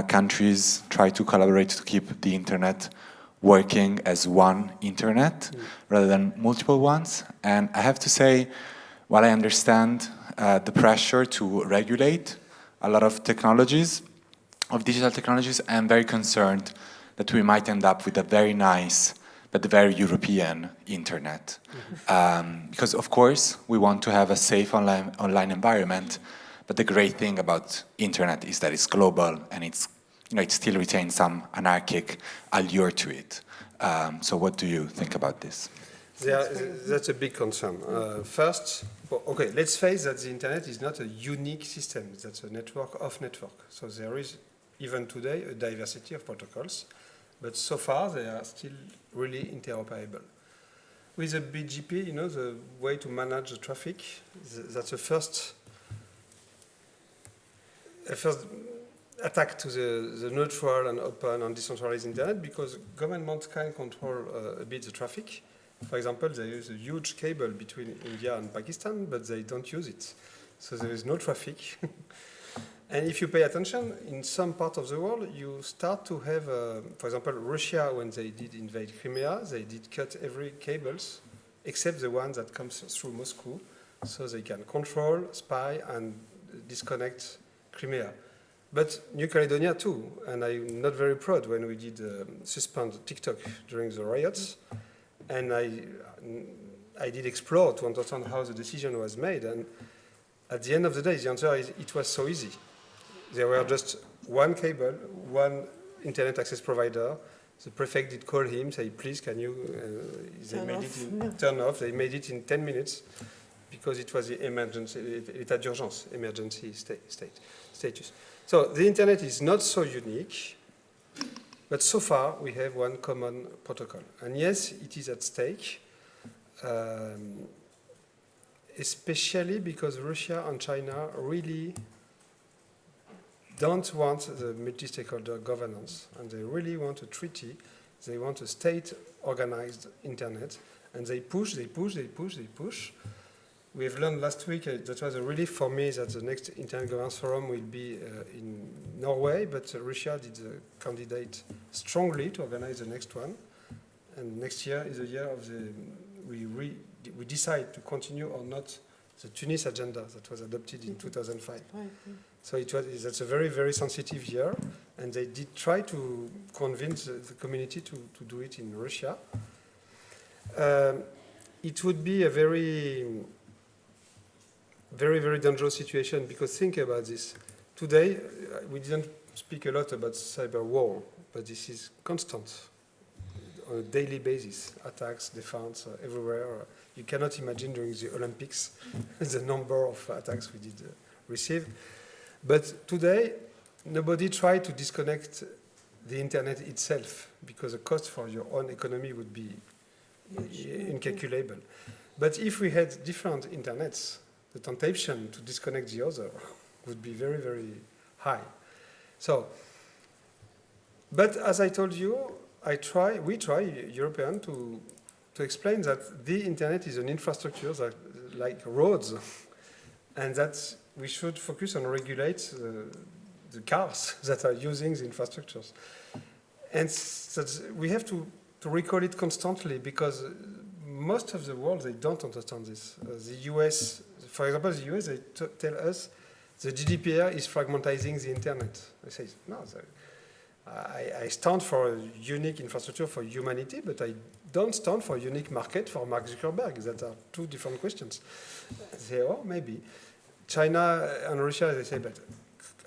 countries try to collaborate to keep the internet working as one internet rather than multiple ones. And I have to say, while I understand the pressure to regulate a lot of technologies, of digital technologies, I'm very concerned that we might end up with a very nice but very European internet. Because of course we want to have a safe online environment, but the great thing about internet is that it's global and it still retains some anarchic allure to it. So what do you think about this? That's a big concern. First, okay, let's face that the internet is not a unique system. That's a network of network. So there is, even today, a diversity of protocols. But so far, they are still really interoperable. With the BGP, the way to manage the traffic, that's a first attack to the neutral and open and decentralized internet, because governments can control a bit the traffic. For example, they use a huge cable between India and Pakistan, but they don't use it. So there is no traffic. And if you pay attention, in some part of the world, you start to have, for example, Russia, when they did invade Crimea, they did cut every cables, except the one that comes through Moscow, so they can control, spy, and disconnect Crimea. But New Caledonia too, and I'm not very proud when we did suspend TikTok during the riots, and I did explore to understand how the decision was made, and at the end of the day, the answer is it was so easy. There were just one cable, one internet access provider. The prefect did call him, say, please, can you, turn off. They made it in 10 minutes because it was the emergency, état d'urgence, emergency status. So the internet is not so unique. But so far, we have one common protocol. And yes, it is at stake, especially because Russia and China really don't want the multi-stakeholder governance, and they really want a treaty. They want a state-organized internet, and they push. We have learned last week, that was a relief for me, that the next Internet Governance Forum will be in Norway, but Russia did candidate strongly to organize the next one. And next year is the year of the, we decide to continue or not the Tunis agenda that was adopted in 2005. So that's a very, very sensitive year, and they did try to convince the community to do it in Russia. It would be a very, very dangerous situation, because think about this. Today, we didn't speak a lot about cyber war, but this is constant on a daily basis. Attacks, defense, everywhere. You cannot imagine during the Olympics the number of attacks we did receive. But today, nobody tried to disconnect the internet itself, because the cost for your own economy would be incalculable. But if we had different internets, the temptation to disconnect the other would be very, very high. So, but as I told you, we try, European, to explain that the internet is an infrastructure that, like roads, and that we should focus on regulate the cars that are using the infrastructures. And we have to recall it constantly, because most of the world, they don't understand this. The US, for example, the US, they tell us the GDPR is fragmentizing the internet. I say, no, I stand for a unique infrastructure for humanity, but I don't stand for a unique market for Mark Zuckerberg. That are two different questions. They say, oh, maybe. China and Russia, they say, but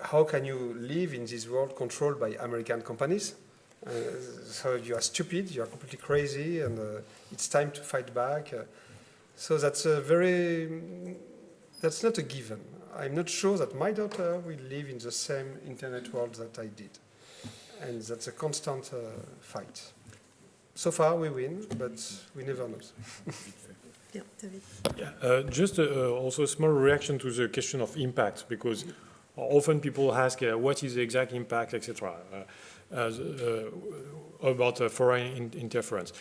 how can you live in this world controlled by American companies? So you are stupid, you are completely crazy, and it's time to fight back. So that's that's not a given. I'm not sure that my daughter will live in the same internet world that I did. And that's a constant fight. So far we win, but we never know. Yeah, David. Yeah, just also a small reaction to the question of impact, because often people ask what is the exact impact, etc. About foreign interference.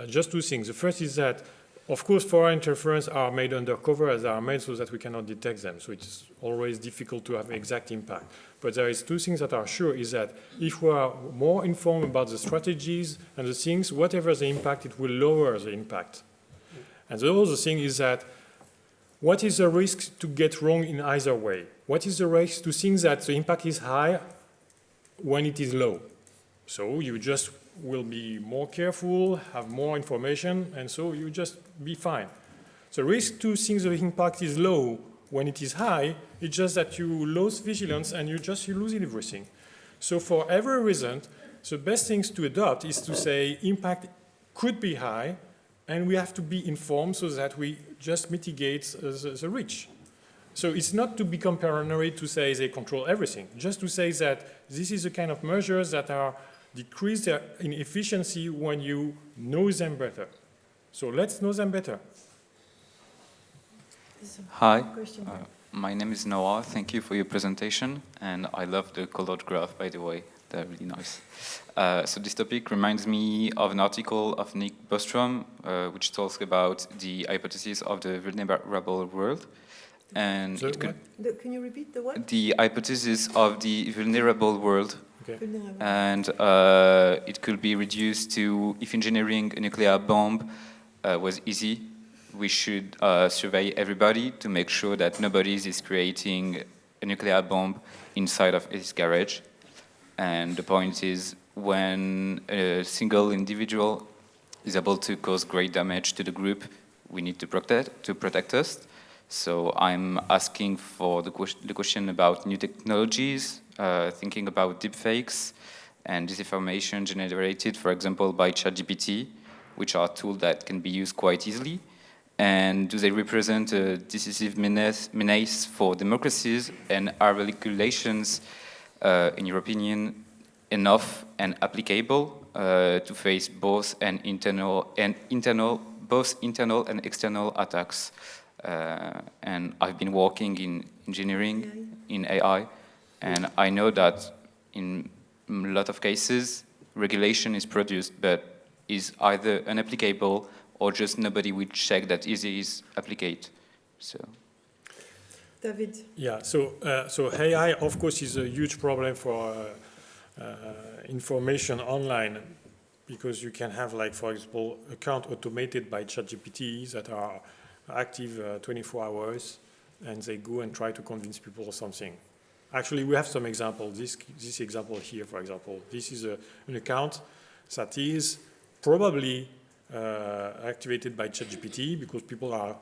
Just two things. The first is that, of course, foreign interference are made undercover, as they are made so that we cannot detect them. So it's always difficult to have exact impact. But there is two things that are sure, is that if we are more informed about the strategies and the things, whatever the impact, it will lower the impact. And the other thing is that what is the risk to get wrong in either way? What is the risk to think that the impact is high when it is low? So you just will be more careful, have more information, and so you just be fine. The risk to think the impact is low when it is high, it's just that you lose vigilance and you lose everything. So for every reason, the best things to adopt is to say impact could be high, and we have to be informed so that we just mitigate the reach. So it's not to become paranoid to say they control everything, just to say that this is the kind of measures that are decrease in efficiency when you know them better. So let's know them better. Hi, my name is Noah. Thank you for your presentation, and I love the colored graph, by the way. They're really nice. So this topic reminds me of an article of Nick Bostrom, which talks about the hypothesis of the vulnerable world. And Can you repeat the what? The hypothesis of the vulnerable world. Okay. And it could be reduced to, if engineering a nuclear bomb was easy, we should survey everybody to make sure that nobody is creating a nuclear bomb inside of his garage. And the point is, when a single individual is able to cause great damage to the group, we need to protect us. So I'm asking for the question about new technologies, thinking about deepfakes and disinformation generated, for example, by ChatGPT, which are tools that can be used quite easily. And do they represent a decisive menace for democracies? And are regulations, in your opinion, enough and applicable to face both internal and external attacks. And I've been working in engineering, in AI, and I know that in a lot of cases, regulation is produced, but is either unapplicable or just nobody will check that it is applicable. So. David. Yeah, so AI, of course, is a huge problem for information online, because you can have, like, for example, account automated by ChatGPT that are active 24 hours, and they go and try to convince people of something. Actually, we have some examples. This example here, for example, this is an account that is probably activated by ChatGPT, because people are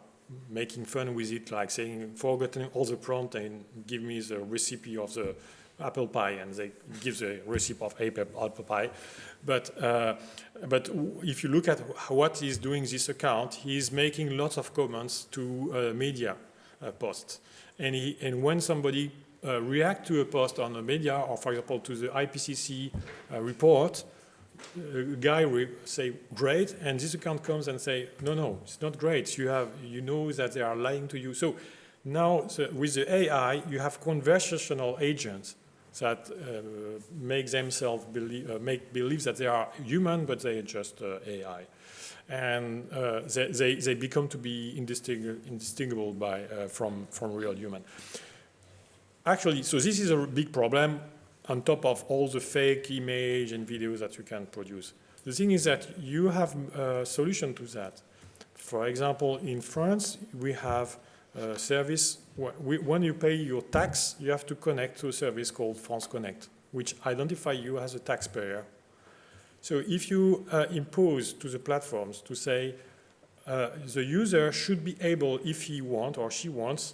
making fun with it, like saying, forgetting all the prompt and give me the recipe of the apple pie, and they give the recipe of apple pie. But if you look at what he's doing this account, he's making lots of comments to media posts. And when somebody react to a post on the media, or for example to the IPCC report, a guy will say great, and this account comes and say no, it's not great. You know that they are lying to you. So now with the AI, you have conversational agents that make themselves believe that they are human, but they are just AI, and they become to be indistinguishable from real human. Actually, so this is a big problem on top of all the fake image and videos that you can produce. The thing is that you have a solution to that. For example, in France, we have a service. When you pay your tax, you have to connect to a service called France Connect, which identifies you as a taxpayer. So if you impose to the platforms to say the user should be able, if he wants or she wants,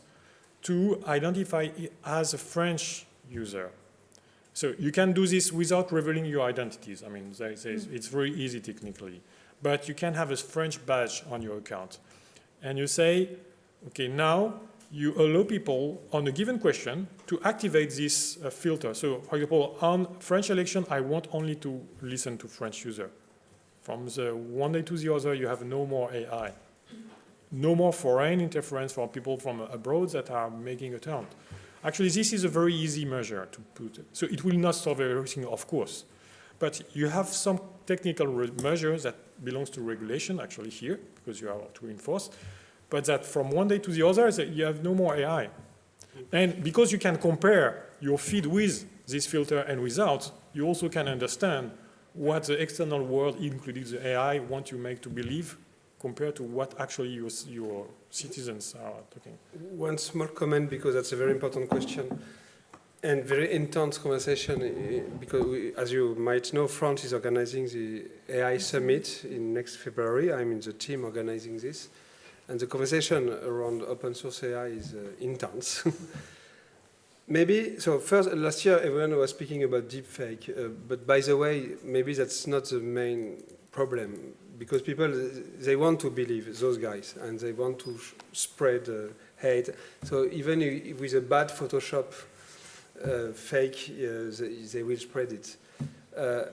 to identify as a French user. So you can do this without revealing your identities. I mean, it's very easy technically. But you can have a French badge on your account. And you say, okay, now you allow people on a given question to activate this filter. So, for example, on French election, I want only to listen to French user. From the one day to the other, you have no more AI. No more foreign interference from people from abroad that are making a turn. Actually, this is a very easy measure to put. So it will not solve everything, of course. But you have some technical measures that belongs to regulation, actually here, because you have to enforce. But that from one day to the other, you have no more AI. And because you can compare your feed with this filter and without, you also can understand what the external world, including the AI, want you make to believe compared to what actually your citizens are talking. One small comment, because that's a very important question and very intense conversation, because as you might know, France is organizing the AI Summit in next February. I'm in the team organizing this. And the conversation around open source AI is intense. Maybe, so first, last year everyone was speaking about deepfake, but by the way, maybe that's not the main problem, because people, they want to believe those guys, and they want to spread hate. So even with a bad Photoshop fake, they will spread it.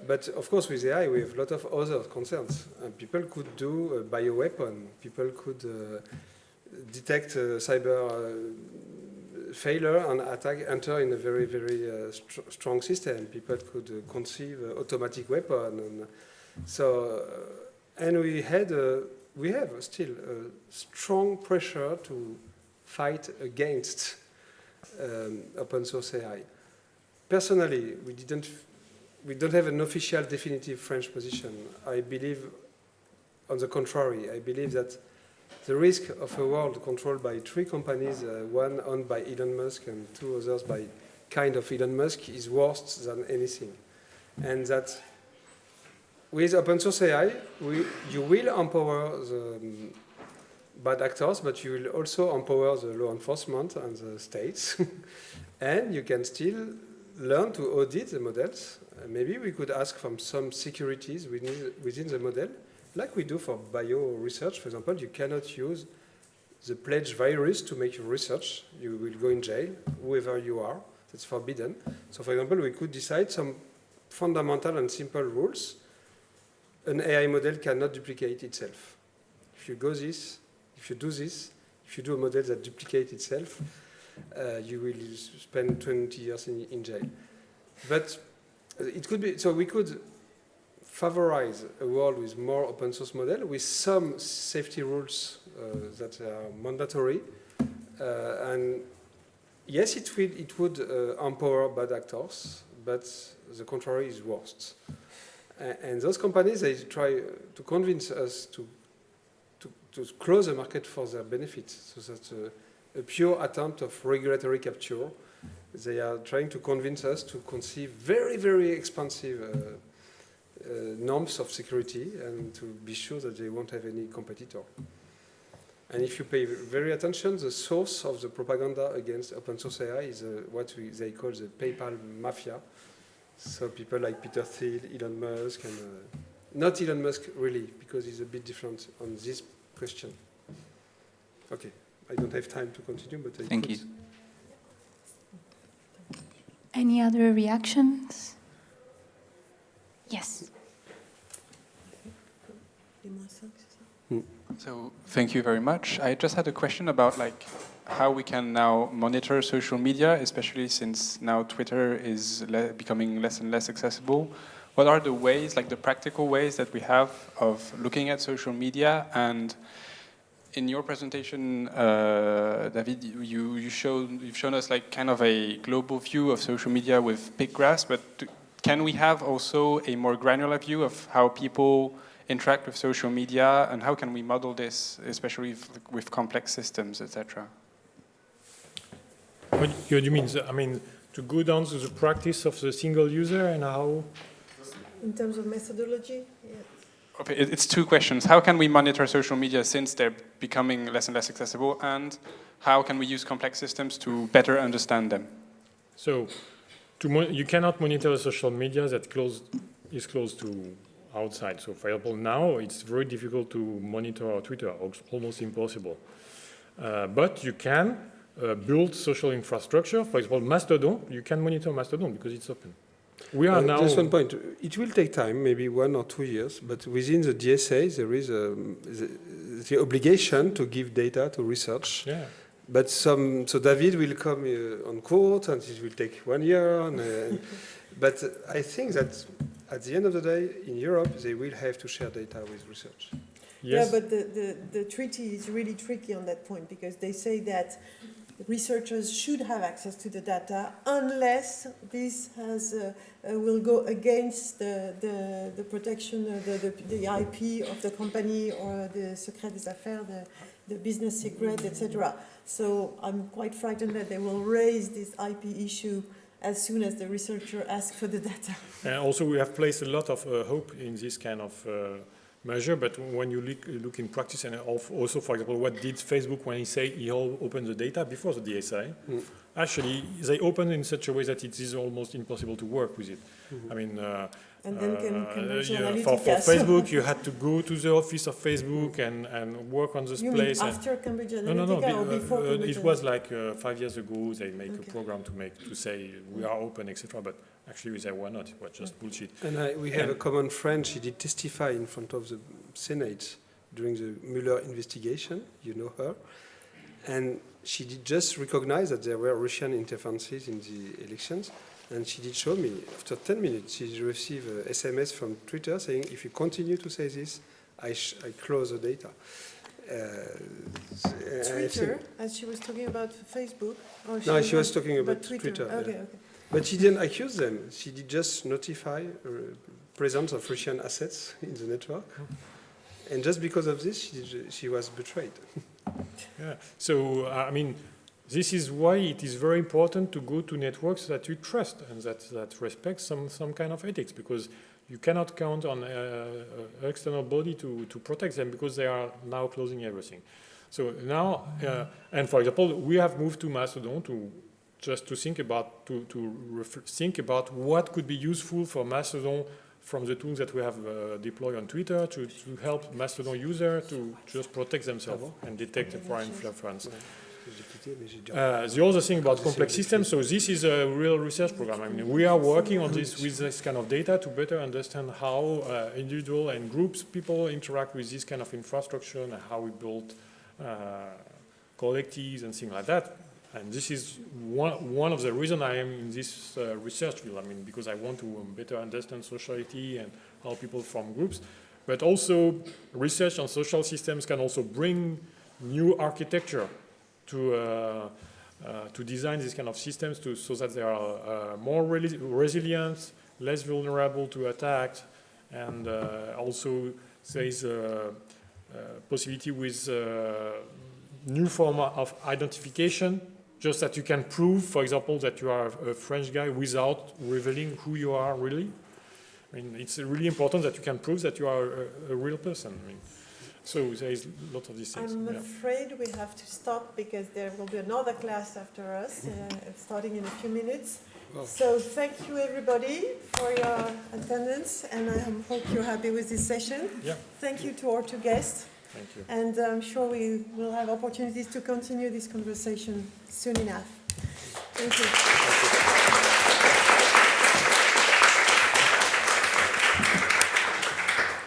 But of course, with AI, we have a lot of other concerns. People could do a bioweapon. People could detect cyber failure and enter in a very, very strong system. People could conceive automatic weapon. And so, and we have still a strong pressure to fight against open source AI. Personally, we don't have an official, definitive French position. I believe, on the contrary, I believe that the risk of a world controlled by 3 companies, one owned by Elon Musk and 2 others by kind of Elon Musk, is worse than anything. And that with open source AI, you will empower the bad actors, but you will also empower the law enforcement and the states. And you can still learn to audit the models. Maybe we could ask from some securities within the model, like we do for bio research. For example, you cannot use the pledge virus to make your research. You will go in jail, whoever you are. That's forbidden. So, for example, we could decide some fundamental and simple rules. An AI model cannot duplicate itself. If you do this, if you do a model that duplicates itself, you will spend 20 years in jail. But it could be, so we could favorize a world with more open source model, with some safety rules that are mandatory. And yes, it would empower bad actors, but the contrary is worse. And those companies, they try to convince us to close the market for their benefit. So that's a pure attempt of regulatory capture. They are trying to convince us to conceive very, very expensive norms of security and to be sure that they won't have any competitor. And if you pay very attention, the source of the propaganda against open source AI is what they call the PayPal mafia. So people like Peter Thiel, Elon Musk, and not Elon Musk really, because he's a bit different on this question. Okay, I don't have time to continue, but I Thank you. Any other reactions? Yes. So thank you very much. I just had a question about like how we can now monitor social media, especially since now Twitter is becoming less and less accessible. What are the ways, like the practical ways that we have of looking at social media? And in your presentation, David, you've shown us like kind of a global view of social media with big graphs, but can we have also a more granular view of how people interact with social media, and how can we model this, especially with complex systems, etc.? What do you mean? I mean, to go down to the practice of the single user and how? In terms of methodology? Yeah. Okay, it's two questions. How can we monitor social media since they're becoming less and less accessible, and how can we use complex systems to better understand them? So, you cannot monitor social media that is close to outside. So, for example, now it's very difficult to monitor our Twitter, almost impossible. But you can build social infrastructure. For example, Mastodon, you can monitor Mastodon because it's open. We are now... Just one point. It will take time, maybe 1 or 2 years, but within the DSA, there is the obligation to give data to research. Yeah. But so David will come on court, and it will take 1 year. But I think that at the end of the day, in Europe, they will have to share data with research. Yes. Yeah, but the treaty is really tricky on that point, because they say that researchers should have access to the data unless this will go against the protection of the IP of the company or the secret des affaires, the business secret, etc. So I'm quite frightened that they will raise this IP issue as soon as the researcher asks for the data. And also we have placed a lot of hope in this kind of measure, but when you look in practice, and also, for example, what did Facebook when he opened the data before the DSA? Actually, they opened in such a way that it is almost impossible to work with it. I mean, and then Cambridge Analytica, for Facebook, you had to go to the office of Facebook and work on this place. Mean after Cambridge Analytica or before Cambridge? It was like 5 years ago. They make a program to say we are open, etc. But actually, they were not. It was just bullshit. And we have a common friend. She did testify in front of the Senate during the Mueller investigation. You know her. And she did just recognize that there were Russian interferences in the elections. And she did show me, after 10 minutes, she received an SMS from Twitter saying, if you continue to say this, I close the data. Twitter, as she was talking about Facebook? Or she was talking about Twitter. Okay, yeah. okay. But she didn't accuse them. She did just notify presence of Russian assets in the network. And just because of this, she was betrayed. Yeah. So, I mean, this is why it is very important to go to networks that you trust and that respect some kind of ethics, because you cannot count on an external body to protect them, because they are now closing everything. So now, and for example, we have moved to Mastodon to think about think about what could be useful for Mastodon from the tools that we have deployed on Twitter to help Mastodon users to just protect themselves and detect foreign interference. The other thing about complex systems, so this is a real research program. I mean, we are working on this with this kind of data to better understand how individual and groups, people interact with this kind of infrastructure and how we build collectives and things like that. And this is one of the reasons I am in this research field. I mean, because I want to better understand society and how people form groups. But also, research on social systems can also bring new architecture to design these kind of systems so that they are more resilient, less vulnerable to attacks, and also there is a possibility with new form of identification, just that you can prove, for example, that you are a French guy without revealing who you are really. I mean, it's really important that you can prove that you are a real person. I mean, so there is a lot of these things. I'm afraid we have to stop because there will be another class after us, starting in a few minutes. Oh. So thank you everybody for your attendance, and I hope you're happy with this session. Yeah. Thank you to our two guests. Thank you. And I'm sure we will have opportunities to continue this conversation soon enough. Thank you. Thank you.